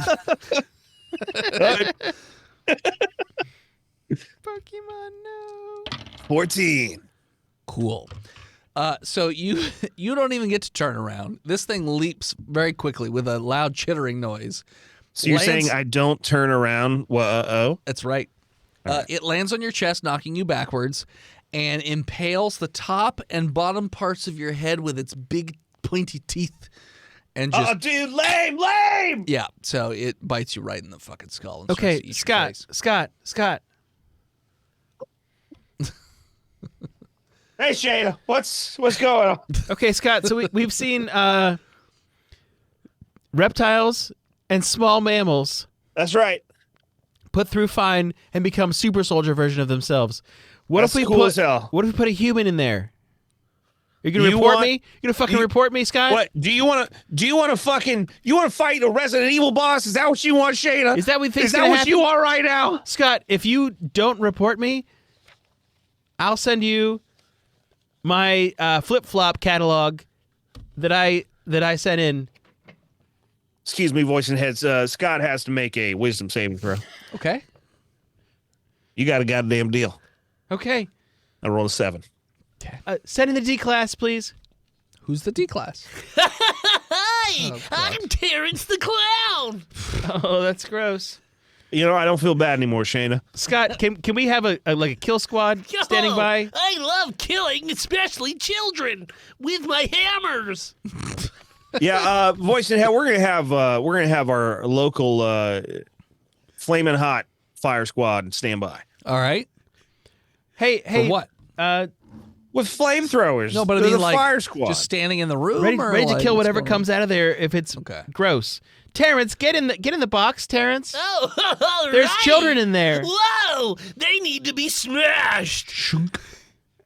Pokemon, no. 14. Cool. So you don't even get to turn around. This thing leaps very quickly with a loud chittering noise. So you're Lands- saying I don't turn around? Well, That's right. It lands on your chest, knocking you backwards, and impales the top and bottom parts of your head with its big pointy teeth. And just Oh, dude, lame! yeah, so it bites you right in the fucking skull. And starts to Okay, eat your Scott. face. Scott. Hey, Shayna, what's going on? Okay, Scott. So we've seen reptiles and small mammals That's right. put through fine and become super soldier version of themselves. What That's if we cool put? as hell. What if we put a human in there? You're gonna You report want- me? You're gonna fucking you- report me, Scott? What do you want to fight a Resident Evil boss? Is that what you want, Shayna? Is that what you think's Is that gonna what happen? you want right now? Scott, if you don't report me, I'll send you my flip-flop catalog that I sent in. Excuse me, voice and heads. Scott has to make a wisdom saving throw. Okay. You got a goddamn deal. Okay. I rolled a 7. Send in the D class, please. Who's the D class? Hi, I'm Terrence the Clown. Oh, that's gross. You know, I don't feel bad anymore, Shayna. Scott, can we have a kill squad standing Yo, by? I love killing, especially children, with my hammers. Yeah, voice and head. We're gonna have our local flaming hot fire squad stand by All right. Hey, For what? with flamethrowers. No, but I They're mean, the like, fire squad. just standing in the room, ready or to like, kill what's whatever going comes out of there if it's Okay. gross. Terrence, get in the box, Terrence. Oh, all There's right. children in there. Whoa, they need to be smashed.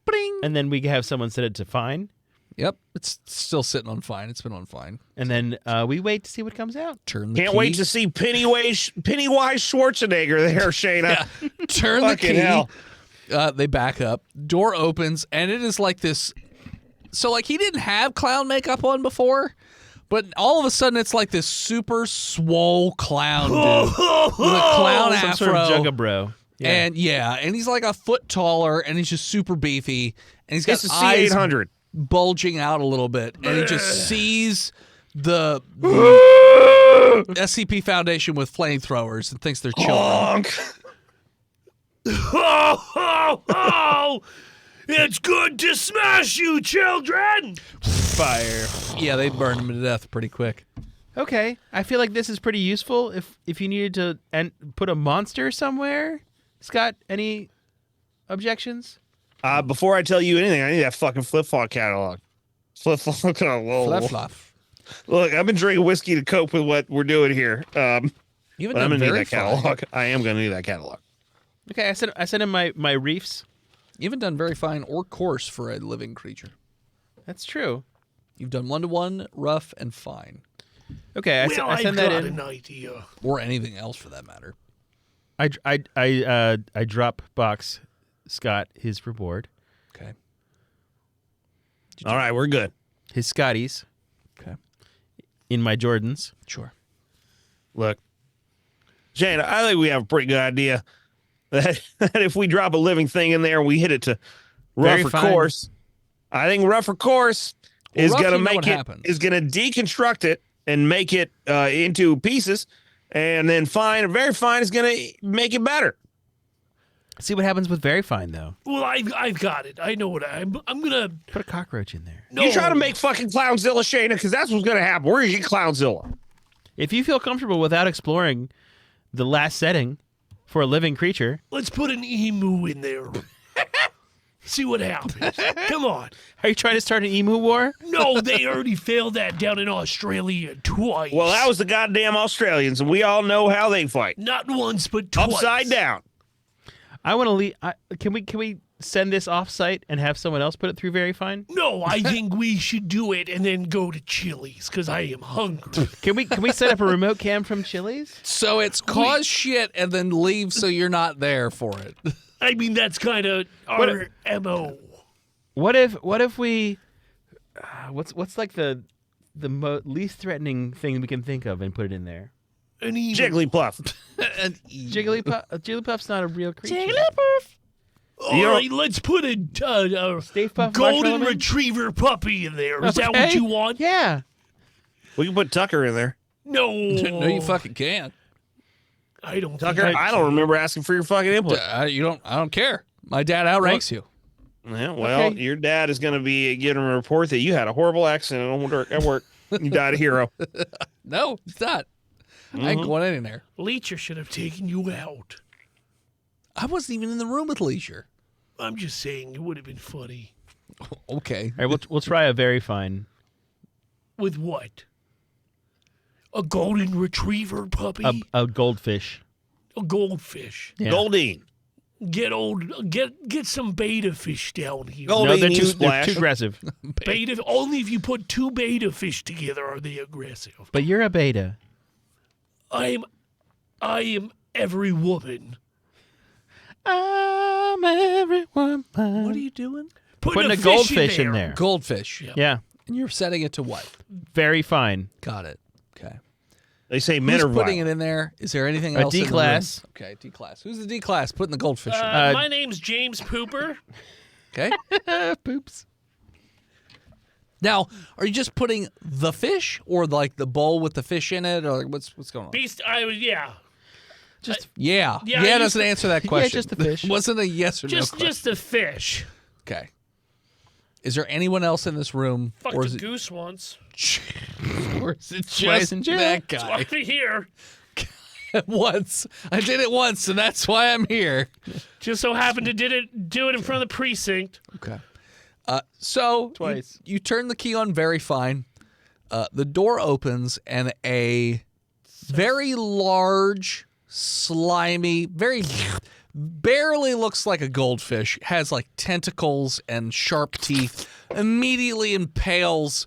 Bling. And then we have someone set it to fine, Yep, it's still sitting on fine. It's been on fine. and then we wait to see what comes out. Turn the Can't key. wait to see Pennywise Schwarzenegger there, Shayna. Turn the Fucking key. hell. They back up. Door opens, and it is like this. So, like, he didn't have clown makeup on before, but all of a sudden, it's like this super swole clown dude with a clown Some afro. sort of jugabro. Yeah. And and he's like a foot taller, and he's just super beefy. and he's got It's a eyes C-800. bulging out a little bit, and he just sees the SCP Foundation with flamethrowers and thinks they're children. Honk. Oh, it's good to smash you, children. Fire. Yeah, they burned him to death pretty quick. Okay, I feel like this is pretty useful if you needed to put a monster somewhere. Scott, any objections? Before I tell you anything, I need that fucking flip-flop catalog. Flip-flop catalog. Fluff. Look, I've been drinking whiskey to cope with what we're doing here. You haven't But I'm done gonna need very that catalog. I am gonna need that catalog. Okay, I sent him my reefs. You haven't done very fine or coarse for a living creature. That's true. You've done 1-to-1, rough, and fine, Okay, Well, I I've send that got in. an idea. or anything else for that matter. I drop box Scott his reward, Okay. All right, we're good. his Scotties Okay. in my Jordans. Sure. Look, Shane, I think we have a pretty good idea that if we drop a living thing in there and we hit it to Very rough or fine. coarse, I think rough or coarse is rough, gonna you know make what it happens. is gonna deconstruct it and make it into pieces, and then fine, very fine is gonna make it better. See what happens with very fine though. Well, I've got it. I know what I'm gonna. Put a cockroach in there. No, You try to make fucking Clownzilla, Shayna, because that's what's gonna happen. We're gonna get Clownzilla. If you feel comfortable without exploring the last setting for a living creature, Let's put an emu in there. See what happens. Come on. are you trying to start an emu war? No, they already failed that down in Australia twice. Well, that was the goddamn Australians, and we all know how they fight. not once but twice. Upside down. I want to leave. Can we send this off-site and have someone else put it through very fine? No, I think we should do it and then go to Chili's because I am hungry. Can we set up a remote cam from Chili's? So it's cause shit and then leave so you're not there for it. I mean, that's kind of our MO. What if we? What's like the least threatening thing we can think of and put it in there? An emu. Jigglypuff. Jigglypuff's not a real creature. All right, let's put a Stave Puff golden Marshmallow Man? retriever puppy in there. Is that Okay. what you want? Yeah. We can put Tucker in there. No. No, you fucking can't. I don't Tucker, think I don't remember asking for your fucking input. You don't. I don't care. My dad outranks you. Yeah, well, Okay. your dad is going to be getting a report that you had a horrible accident at work. You died a hero. No, it's not. I ain't going in there. Leecher should have taken you out. I wasn't even in the room with Leisure. I'm just saying it would have been funny. Okay. All right, we'll try a very fine. With what? A golden retriever puppy? A goldfish. A goldfish. Yeah. Goldine. Get some beta fish down here. Gold- No, they're Goldine, too, you they're too splash. aggressive. Beta only if you put two beta fish together are they aggressive. But you're a beta. I am every woman. I'm everyone. What are you doing? Putting a fish goldfish in there. Goldfish. Yeah. Yeah. And you're setting it to what? Very fine. Got it. Okay. They say men Who's are putting violent. it in there? Is there anything A else? in the D-class. room? Okay, D-class. Who's the D-class? Putting the goldfish in. My name's James Pooper. Okay. Poops. Now, are you just putting the fish, or like the bowl with the fish in it, or what's going on? Beast. Yeah. Yeah, I Yeah used doesn't to- answer that question. just the fish. Wasn't a yes or no just question. a fish. Okay. Is there anyone else in this room, Fucked or a is it, goose once. or is it why he's just in jail. that That's guy? why I'm here. Once I did it once, and that's why I'm here. Just so happened to do it in front of the precinct. Okay. So Twice. You turn the key on very fine. The door opens and a very large, slimy, very barely looks like a goldfish, has like tentacles and sharp teeth, immediately impales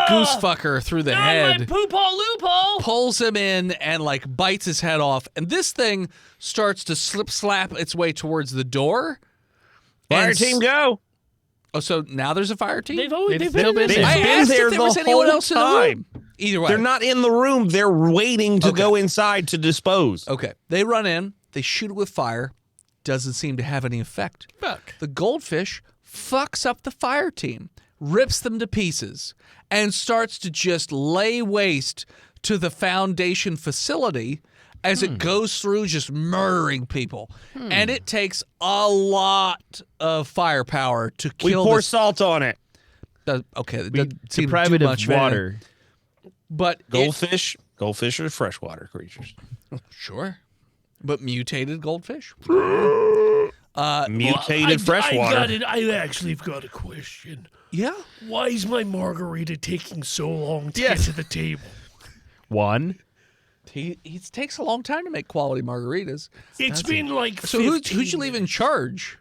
Goosefucker through the My head, poophole loophole. pulls him in and like bites his head off, and this thing starts to slap its way towards the door. Fire And team, go. Oh, so now there's a fire team? They've always They've been still been there. there. I been asked there if there was the anyone whole else in the time. room. Either way. They're not in the room. They're waiting to Okay. go inside to dispose. Okay. They run in. They shoot it with fire. Doesn't seem to have any effect. Fuck. The goldfish fucks up the fire team, rips them to pieces, and starts to just lay waste to the Foundation facility as it goes through just murdering people. And it takes a lot of firepower to We kill pour this. salt on it. Okay, that We doesn't seem deprive too it of much water. But Goldfish are freshwater creatures. sure. But mutated goldfish. Mutated freshwater. I actually have got a question. Yeah. Why is my margarita taking so long to Yes. get to the table? One. He takes a long time to make quality margaritas. It's been like So 15 who'd you leave in charge?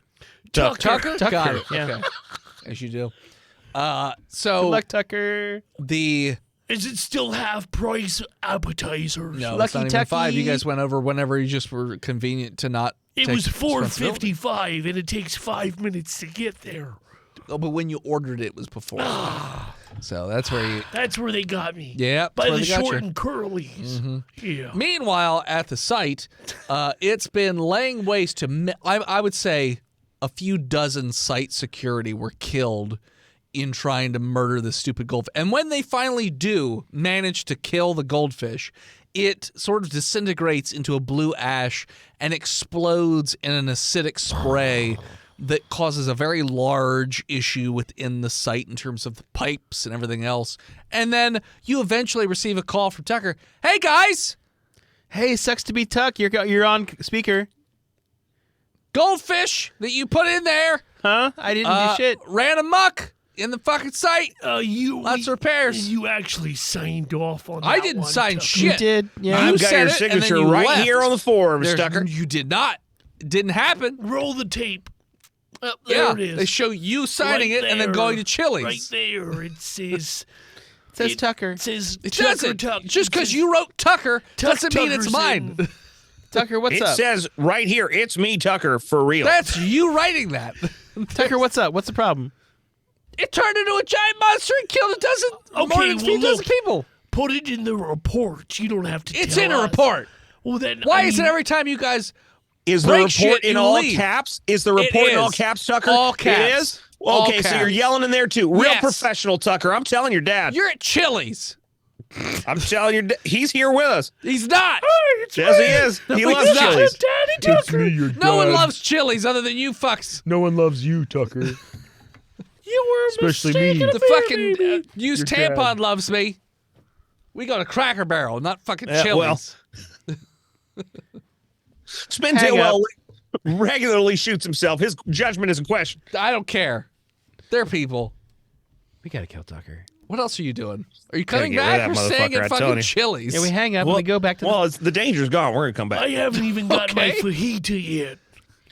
Tucker. Got it. Yeah. Okay. As you do. Good So luck, Tucker. the Is it still half price appetizers? no, Lucky it's not even Tucky. 5. You guys went over whenever you just were convenient to not. It take was responsibility. $4.55, and it takes 5 minutes to get there. Oh, but when you ordered it was before. So that's where you. That's where they got me. Yeah, By that's where the they got short you. and curlies. Yeah. Meanwhile, at the site, it's been laying waste to, I would say, a few dozen site security were killed in trying to murder the stupid goldfish. And when they finally do manage to kill the goldfish, it sort of disintegrates into a blue ash and explodes in an acidic spray that causes a very large issue within the site in terms of the pipes and everything else. And then you eventually receive a call from Tucker. Hey, guys! Hey, sucks to be Tuck. You're on speaker. Goldfish that you put in there Huh? I didn't do shit. ran amok in the fucking site. Lots of repairs. You actually signed off on that I didn't one, sign Tucker. shit. You did. Yeah. You I've got said your it, and then signature you right left. here on the forms, There's- Tucker. You did not. It didn't happen. Roll the tape. There Yeah, it is. they show you signing Right it and then there. going to Chili's. Right there. It says... It says Tucker. It says It Tucker doesn't. Tuck. Just It because says you wrote Tucker doesn't mean it's Tucker's mine. in. Tucker, what's It up? says right here, it's me, Tucker, for real. That's you writing that. Tucker, what's up? What's the problem? It turned into a giant monster and killed a dozen, more Okay, than a well, few dozen look. people. Put it in the report. You don't have to It's tell in a us. report. Well, then, Why I is it mean, every time you guys Is the break report shit, in you all leave? caps? Is the report in all is. caps, Tucker? All caps. It is? All Okay, so you're caps. yelling in there too. Real Yes. professional, Tucker. I'm telling your dad. You're at Chili's. I'm telling your dad. He's here with us. He's not. Yes, he is. He No, loves he's not. Chili's. Daddy Tucker. No one loves Chili's other than you fucks. No one loves you, Tucker. You were Especially mistaken. me. The fucking used Your tampon dad. loves me. We go to Cracker Barrel, not fucking Yeah, Chili's. Spintail regularly shoots himself. His judgment is in question. I don't care. They're people. We gotta kill Tucker. What else are you doing? Are you coming get rid back of or that staying motherfucker, at I'm telling fucking you. Chili's? Yeah, we hang up and we go back to Well, it's, the danger's gone. We're going to come back. I haven't even got my Okay. fajita yet.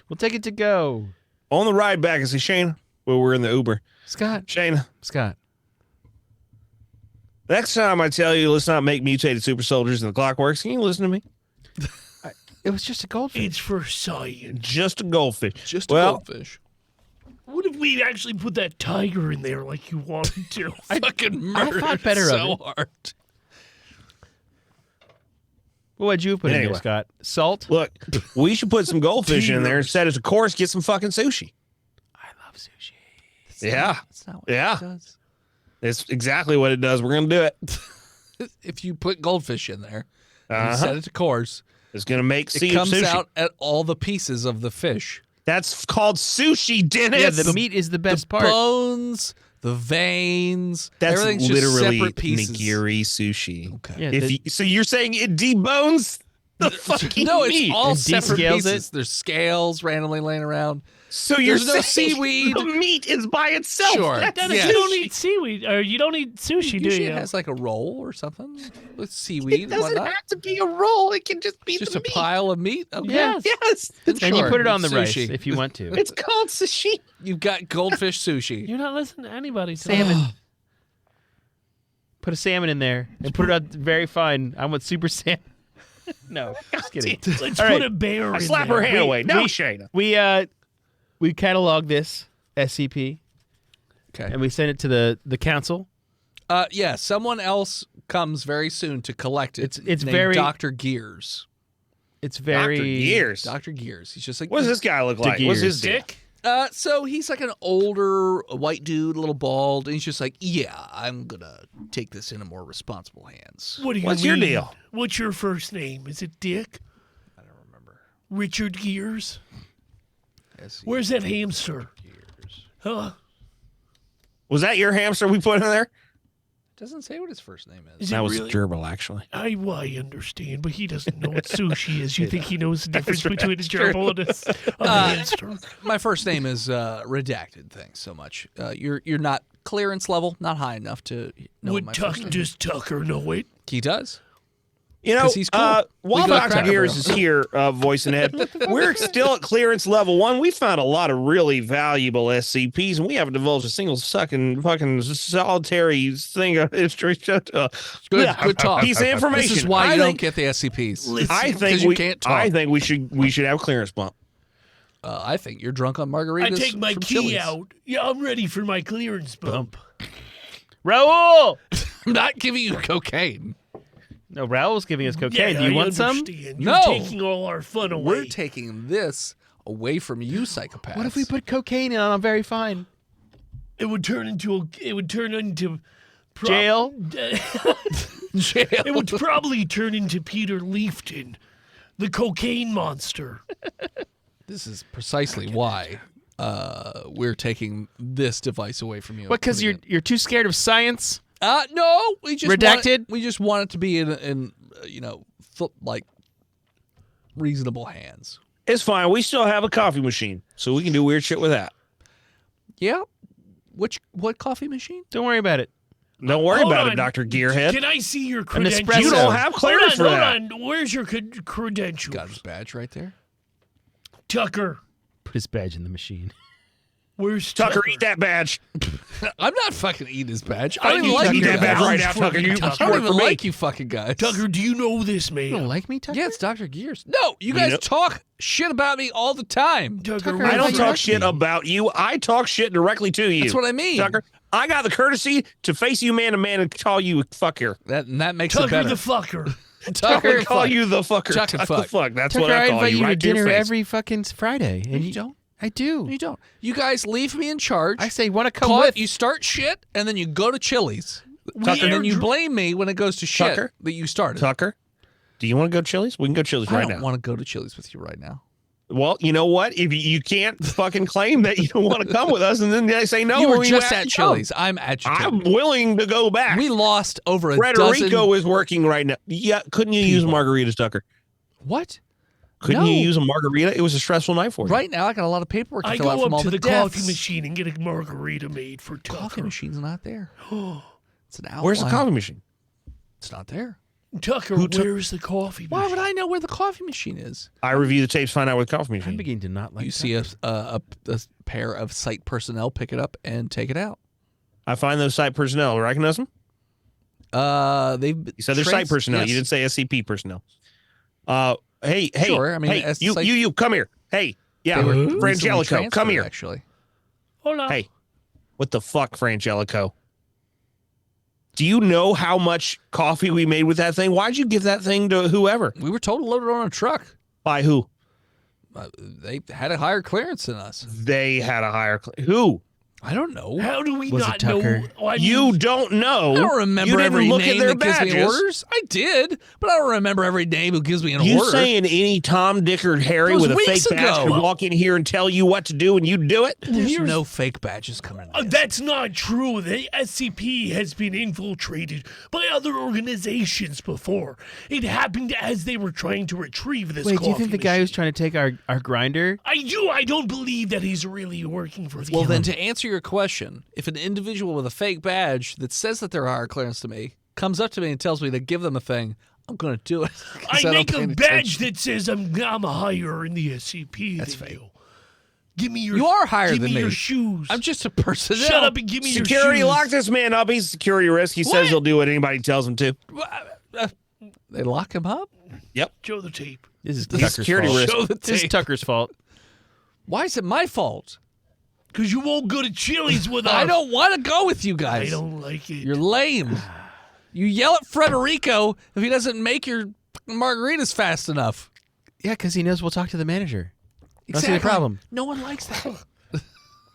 We'll take it to go. On the ride back, I see Shane. Well, we're in the Uber. Scott. Shane, Scott. next time I tell you, let's not make mutated super soldiers in the Clockworks, can you listen to me? It was just a goldfish. It's for science. Just a goldfish. Just a well, goldfish. What if we actually put that tiger in there like you wanted to? Fucking murdered thought better of so it. hard. What would you put in Anyway. there, Scott? Salt? look, we should put some goldfish in there instead as a course. Get some fucking sushi. I love sushi. Yeah. That's not what Yeah. it does. It's exactly what it does. We're going to do it. If you put goldfish in there and Uh-huh. set it to course, It's going to make it comes sushi. out at all the pieces of the fish. That's called sushi, Dennis. Yeah, the meat is the best part. Bones, the veins, That's everything's just literally separate pieces. nigiri sushi. Okay. Yeah, If you, so you're saying it debones the fucking No, meat? it's all And separate descales pieces. it? There's scales randomly laying around. So you're There's no saying seaweed. the meat is by itself. Sure. That's Dennis, Yeah. you don't eat seaweed, or you don't eat sushi, do Usually you? it has like a roll or something with seaweed It and doesn't whatnot. have to be a roll. It can just be Just the a meat. pile of meat. Okay. Yes. Yes, And you Sure. put it on the It's rice sushi. if you want to. it's called sushi. You've got goldfish sushi. You're not listening to anybody. Tonight. Salmon. Put a salmon in there and put it on very fine. I want super salmon. No, just kidding. Let's All put right. a bear I in slap there. her hand away. No, we- Shayna. We catalog this SCP Okay. and we send it to the council. Yeah, someone else comes very soon to collect it. It's named very- Dr. Gears. It's very Dr. Gears. Dr. Gears. He's just like What does this guy look like? What's his Gears. dick? So he's like an older white dude, a little bald, and he's just like, yeah, I'm gonna take this into more responsible hands. What do you What's your mean? deal? What's your first name? Is it Dick? I don't remember. Richard Gears? Where's that hamster? Huh? Was that your hamster we put in there? Doesn't say what his first name is. Is That it was really? gerbil, actually. I understand, but he doesn't know what sushi is. You think he knows the difference between a gerbil and a hamster? My first name is redacted. Thanks so much. You're not clearance level, not high enough to know my first name. Does Tucker know it? He does. You know, 'Cause he's cool. while We got Dr. cracker Gears barrels. is here, voicing it, we're still at clearance level 1. We found a lot of really valuable SCPs, and we haven't divulged a single fucking solitary thing of history. Good talk. Piece of information. This is why I you don't think- get the SCPs. I think 'Cause you can't talk. I think we should have clearance bump. I think you're drunk on margaritas. I take my from key Chili's. out. Yeah, I'm ready for my clearance bump. Raul! I'm not giving you cocaine. No, Raul's giving us cocaine. Yeah, Do you I want some? understand. No. You're taking all our fun away. We're taking this away from you, psychopaths. What if we put cocaine in? I'm very fine. It would turn into Jail? jail? It would probably turn into Peter Leafton, the cocaine monster. This is precisely why we're taking this device away from you. What, because you're too scared of science? No, we just Redacted? we just want it to be in like reasonable hands. It's fine. We still have a coffee machine, so we can do weird shit with that. Yeah. What coffee machine? Don't worry about it. Don't worry Hold about on. it, Dr. Gearhead. Can I see your An credentials? espresso. You don't have clearance for hold that. on. Where's your credentials? Got his badge right there. Tucker. Put his badge in the machine. Where's Tucker, eat that badge. I'm not fucking eating his badge. I I don't even need like to you Eat that badge guys. right now, Tucker. You I don't work even for me. like you fucking guys. Tucker, do you know this man? You don't like me, Tucker? Yeah, it's Dr. Gears. No, you guys know- talk shit about me all the time. Tucker, I don't you talk like shit me. about you. I talk shit directly to you. That's what I mean. Tucker. I got the courtesy to face you man to man and call you a fucker. That makes it Tucker better. the fucker. Tucker, I call you the fucker. Tucker Tuck fuck. the fuck. That's Tucker, what I I call invite you. you Right to to your dinner face. every fucking Friday. And you don't. I do. You don't. You guys leave me in charge. I say, want to come Call with? it, you start shit, and then you go to Chili's. Tucker, And then you blame me when it goes to shit Tucker? that you started. Tucker, do you want to go to Chili's? We can go to Chili's I right don't now. want to go to Chili's with you right now. Well, you know what? If you can't fucking claim that you don't want to come with us, and then they say no, you were we just have at to Chili's. I'm at come. you. I'm willing to go back. We lost over a Frederico dozen. is working right now. Yeah, couldn't you use margaritas, Tucker? What? Couldn't No. you use a margarita? It was a stressful night for you. Right now, I got a lot of paperwork to I fill out go from up all to the deaths. coffee machine and get a margarita made for Coffee Tucker. machine's not there. It's an outline. Where's the coffee machine? It's not there. Tucker, Who took- where's the coffee Why machine? would I know where the coffee machine is? I review the tapes, find out where the coffee I'm machine. beginning to not like You see a pair of site personnel pick it up and take it out. I find those site personnel. Recognize them? They've You said they're site personnel. Yes. You didn't say SCP personnel. Hey, Sure, I mean, hey, as you, site- you, come here. Hey, yeah, They were recently Frangelico, come transferred, here. Actually, Hold on. Hey, what the fuck, Frangelico? Do you know how much coffee we made with that thing? Why'd you give that thing to whoever? we were told to load it on a truck. By who? They had a higher clearance than us. They had a higher. Who? I don't know. How do we Was it not know? Tucker? Oh, I mean, You don't know. I don't remember You didn't every look at name their that gives me badges. orders. I did, but I don't remember every name who gives me an You order. saying any Tom, Dick, or Harry That was with a fake weeks badge ago. could walk in here and tell you what to do and you do it? There's here's- no fake badges coming in. That's not true. The SCP has been infiltrated by other organizations before. It happened as they were trying to retrieve this Wait, do you coffee think the guy who's machine. trying to take our grinder? I do. I don't believe that he's really working for the Well, then, to answer your question, if an individual with a fake badge that says that they're higher clearance to me comes up to me and tells me to give them a thing, I'm going to do it. 'Cause I don't make pay a any badge attention. that says I'm higher in the SCP That's than fake. you. Give me your. You are higher give than me me. your shoes. I'm just a person. Shut up and give me your Security shoes. lock this man up. He's a security risk. He What? says he'll do what anybody tells him to. They lock him up? Show the tape. This is He's Tucker's security fault. risk. Show the This is tape. Tucker's fault. Why is it my fault? Because you won't go to Chili's with us. I don't want to go with you guys. I don't like it. You're lame. You yell at Frederico if he doesn't make your margaritas fast enough. Yeah, because he knows we'll talk to the manager. That's the problem. No one likes that.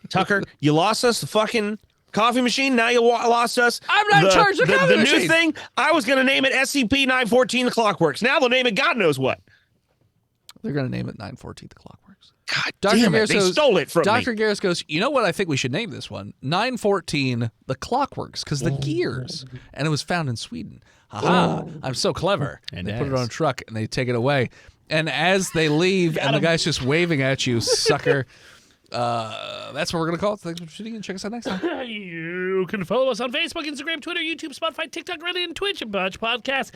Tucker, you lost us the fucking coffee machine. Now you lost us. I'm not in charge of the coffee The machine. new thing, I was going to name it SCP-914 The Clockworks. Now they'll name it God knows what. They're going to name it 914 The Clockworks. God Dr. damn it. Garris They goes- stole it from Dr. me. Garris goes, you know what I think we should name this one? 914 The Clockworks, because the gears. And it was found in Sweden. Haha, I'm so clever. And they put it as. on a truck and they take it away. And as they leave, and the guy's just waving at you, sucker. That's what we're going to call it. Thanks for tuning in. Check us out next time. You can follow us on Facebook, Instagram, Twitter, YouTube, Spotify, TikTok, Reddit, and Twitch at Botched Podcast.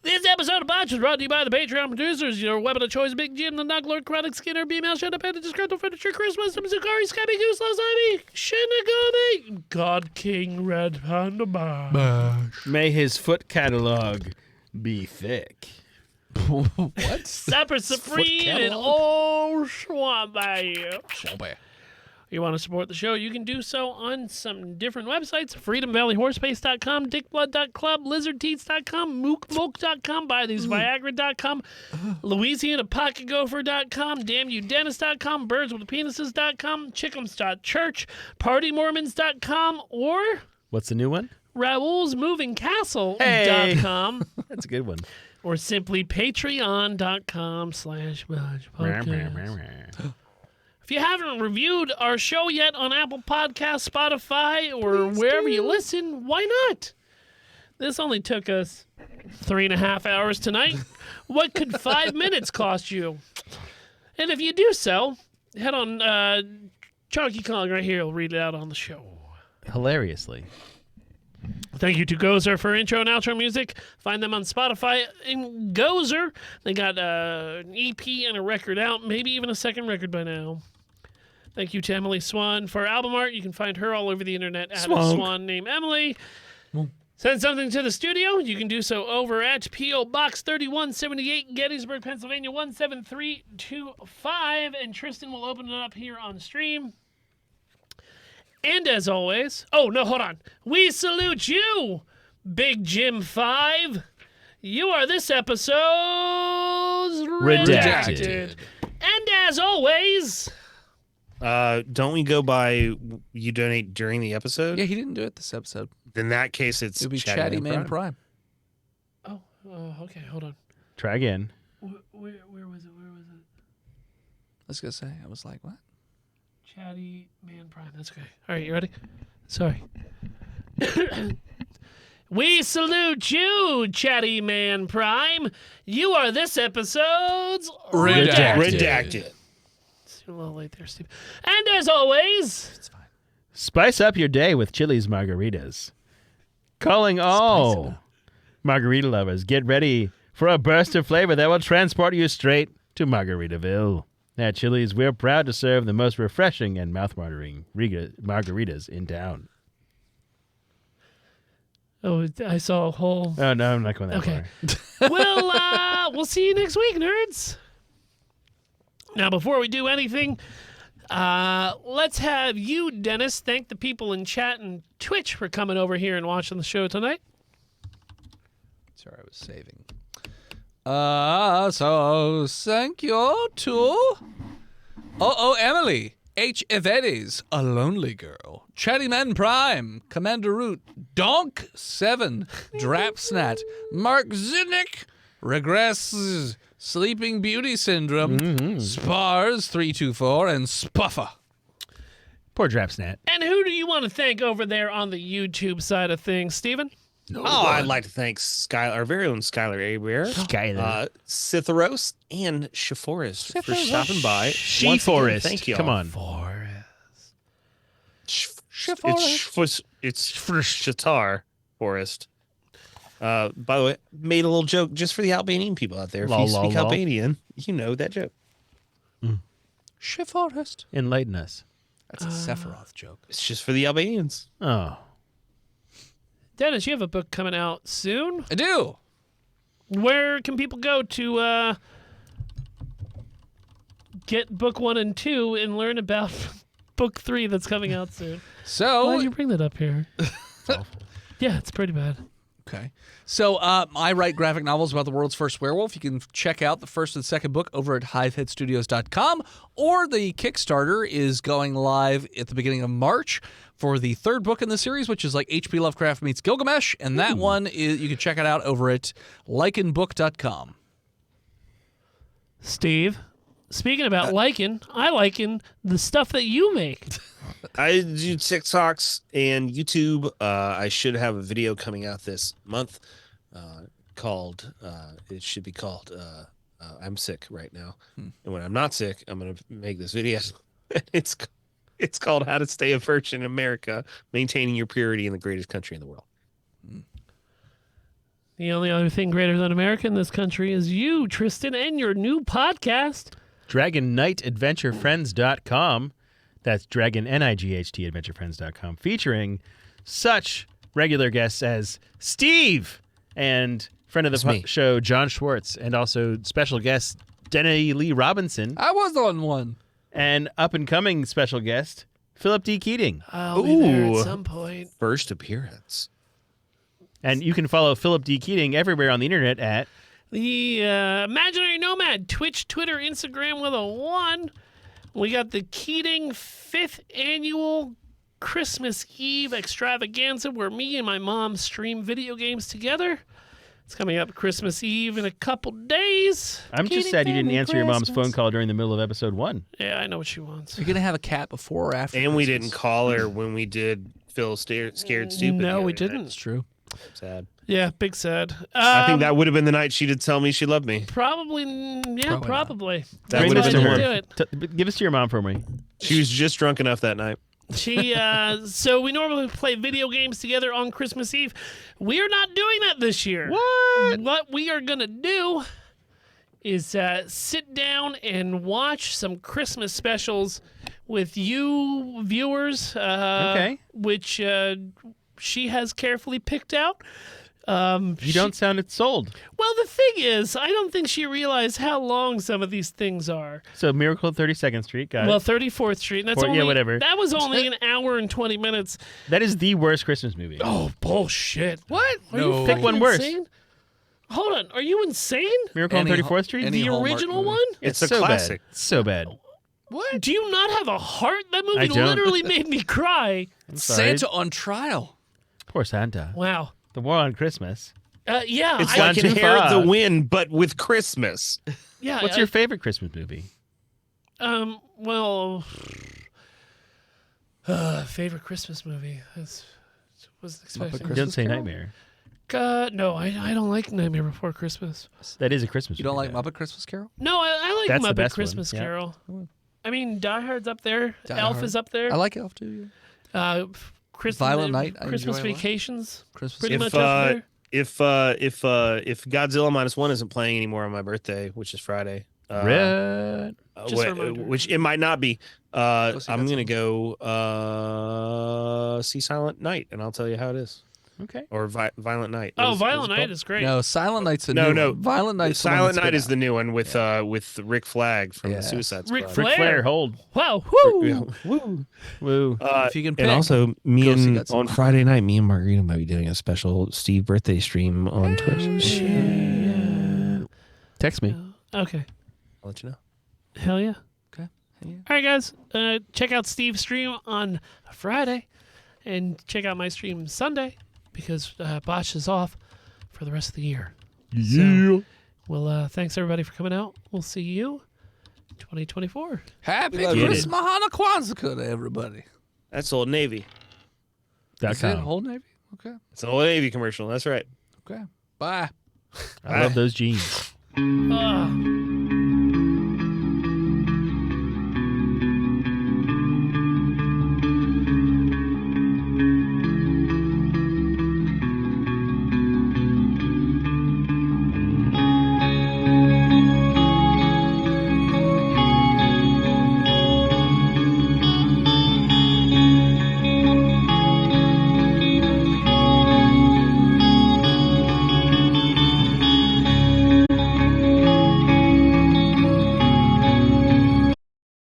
This episode of Botched was brought to you by the Patreon producers. Your weapon of choice, Big Jim, the Knuckler, Chronic Skinner, B-Mail, Shut Up, Edit, Disgruntled Furniture, Chris Wisdom, Zakari, Scabby Goose, Lozami, Shinigami, God King, Red Panda Bar. May his foot catalog be thick. What? Supper Supreme and catalog? Old Swamp Bayou. Oh, boy. You want to support the show, you can do so on some different websites. FreedomValleyHorsepace.com, DickBlood.club, LizardTeats.com, MookMook.com, BuyTheseViagra.com, LouisianaPocketGopher.com, DamnYouDentist.com, BirdsWithPenises.com, Chickums.church, PartyMormons.com, or What's the new one? RaoulsMovingCastle.com, That's a good one. or simply Patreon.com/BotchedPodcast. If you haven't reviewed our show yet on Apple Podcasts, Spotify, or wherever you listen, why not? This only took us 3.5 hours tonight. What could 5 minutes cost you? And if you do so, head on Chunky Kong right here. He'll read it out on the show. Hilariously. Thank you to Gozer for intro and outro music. Find them on Spotify and Gozer. They got an EP and a record out, maybe even a second record by now. Thank you to Emily Swan for album art. You can find her all over the internet at a Swan named Emily. Send something to the studio. You can do so over at P.O. Box 3178, Gettysburg, Pennsylvania 17325. And Tristan will open it up here on stream. And as always, oh, no, hold on. We salute you, Big Jim 5. You are this episode's Redacted. And as always, Don't we go by you donate during the episode? Yeah, he didn't do it this episode. In that case, it's It would be Chatty Man Prime. okay, hold on. Try again. Where was it? I was going to say, I was like, what? Chatty Man Prime. That's okay. All right, you ready? Sorry. We salute you, Chatty Man Prime. You are this episode's Redacted. It's a little late there, Steve. And as always, It's fine. Spice up your day with Chili's margaritas. Calling all margarita lovers, get ready for a burst of flavor that will transport you straight to Margaritaville. At Chili's, we're proud to serve the most refreshing and mouth-watering margaritas in town. oh, I saw a whole. Oh, no, I'm not going that Okay. far. We'll see you next week, nerds. Now, before we do anything, let's have you, Dennis, thank the people in chat and Twitch for coming over here and watching the show tonight. Sorry, I was saving. So thank you to Emily, H. Evedes, A Lonely Girl, Chatty Man Prime, Commander Root, Donk 7, Drapsnat, Mark Zinnick, Regress, Sleeping Beauty Syndrome, Spars 324, and Spuffer. Poor Drapsnat. And who do you want to thank over there on the YouTube side of things, Steven? I'd like to thank our very own Skylar Aber, Cytheros, and Shiforest for stopping by. Once again, She-Forest. Thank you. Come on. It's for Shatar Forest. By the way, made a little joke just for the Albanian people out there. If Lol, you speak lol, lol. Albanian, you know that joke. Shiforest. Enlighten us. That's a Sephiroth joke. It's just for the Albanians. Oh. Dennis, you have a book coming out soon. I do. Where can people go to get book 1 and 2 and learn about book 3 that's coming out soon? So Why'd you bring that up here? Yeah, it's pretty bad. Okay. So I write graphic novels about the world's first werewolf. You can check out the first and second book over at hiveheadstudios.com, or the Kickstarter is going live at the beginning of March for the third book in the series, which is like H.P. Lovecraft meets Gilgamesh, and that one is, you can check it out over at likenbook.com. Steve, speaking about liking, I liken the stuff that you make. I do TikToks and YouTube. I should have a video coming out this month called, it should be called, I'm sick right now. And when I'm not sick, I'm going to make this video. It's called How to Stay a Virgin in America, Maintaining Your Purity in the Greatest Country in the World. The only other thing greater than America in this country is you, Tristan, and your new podcast. DragonKnightAdventureFriends.com. That's Dragon N-I-G-H-T AdventureFriends.com, featuring such regular guests as Steve and friend of the show John Schwartz, and also special guest Denny Lee Robinson, I was on one. and up and coming special guest Philip D. Keating. I'll be there at some point. First appearance. And you can follow Philip D. Keating everywhere on the internet at The Imaginary Nomad, Twitch, Twitter, Instagram with a 1. We got the Keating 5th annual Christmas Eve extravaganza where me and my mom stream video games together. It's coming up Christmas Eve in a couple days. I'm just Keating sad you didn't family answer your mom's Christmas. phone call during the middle of episode 1. Yeah, I know what she wants. You're going to have a cat before or after And we Christmas. didn't call her when we did Phil Scared Stupid. No, the we other night. didn't. It's true. Sad. Yeah, big sad. I think that would have been the night she'd tell me she loved me. Probably, yeah, probably. That Bring would have this been to the her. one. Do it. Give us to your mom for me. She was just drunk enough that night. She, so we normally play video games together on Christmas Eve. We are not doing that this year. What? What we are going to do is sit down and watch some Christmas specials with you viewers, Okay. which she has carefully picked out. You don't sound it sold. Well, the thing is, I don't think she realized how long some of these things are. So Miracle at 32nd Street, got Well, it. 34th Street. That's Yeah, only, whatever. That was only an hour and 20 minutes. That is the worst Christmas movie. Oh, bullshit. What? Are No. you Pick fucking one worse. insane? Hold on. Are you insane? Miracle on Any 34th Street? any The Hallmark original movie. one? It's a so classic. Bad. So bad. What? Do you not have a heart? That movie I don't. literally made me cry. Sorry. Santa on trial. Poor Santa. Wow. The War on Christmas. Yeah. It's gone like too Inherit far. the Wind, but with Christmas. yeah. What's your favorite Christmas movie? Well, favorite Christmas movie? Wasn't expecting. Christmas Don't say Carol? Nightmare. No, I don't like Nightmare Before Christmas. That is a Christmas You don't movie. like Muppet Christmas Carol? No, I like That's the Muppet best one, Christmas yeah. Carol. I mean, Die Hard's up there. Die Elf Hard. is up there. I like Elf too. Yeah. Violent Night, I Christmas enjoy a lot. Vacations. Christmas. Pretty If, much up there. If Godzilla -1 isn't playing anymore on my birthday, which is Friday, Red. Just a reminder. which it might not be, see I'm Godzilla. gonna go see Silent Night, and I'll tell you how it is. Okay. Or Violent Night. Oh, What Violent it Night called? is great. No, Silent Night's the No, new no. one. Violent Night's the one Silent that's Night been is the new one with Rick Flag from Yeah. the Suicide Rick Squad. Flag. Ric Flair, hold. Wow. Yeah. Woo. Woo. If you can pick. And also, me go see and Godzilla. on Friday night, me and Margarita might be doing a special Steve birthday stream on Twitch. Text me. Okay. I'll let you know. Hell yeah. Okay. Yeah. All right, guys. Check out Steve's stream on Friday, and check out my stream Sunday because Botched is off for the rest of the year. Yeah. Well, thanks everybody for coming out. We'll see you 2024. Happy Get it. Christmas, Mahana Kwanzaa to everybody. That's Old Navy. Is it Whole Navy? Okay. It's an Old Navy commercial. That's right. Okay. Bye. I love those jeans. Ah.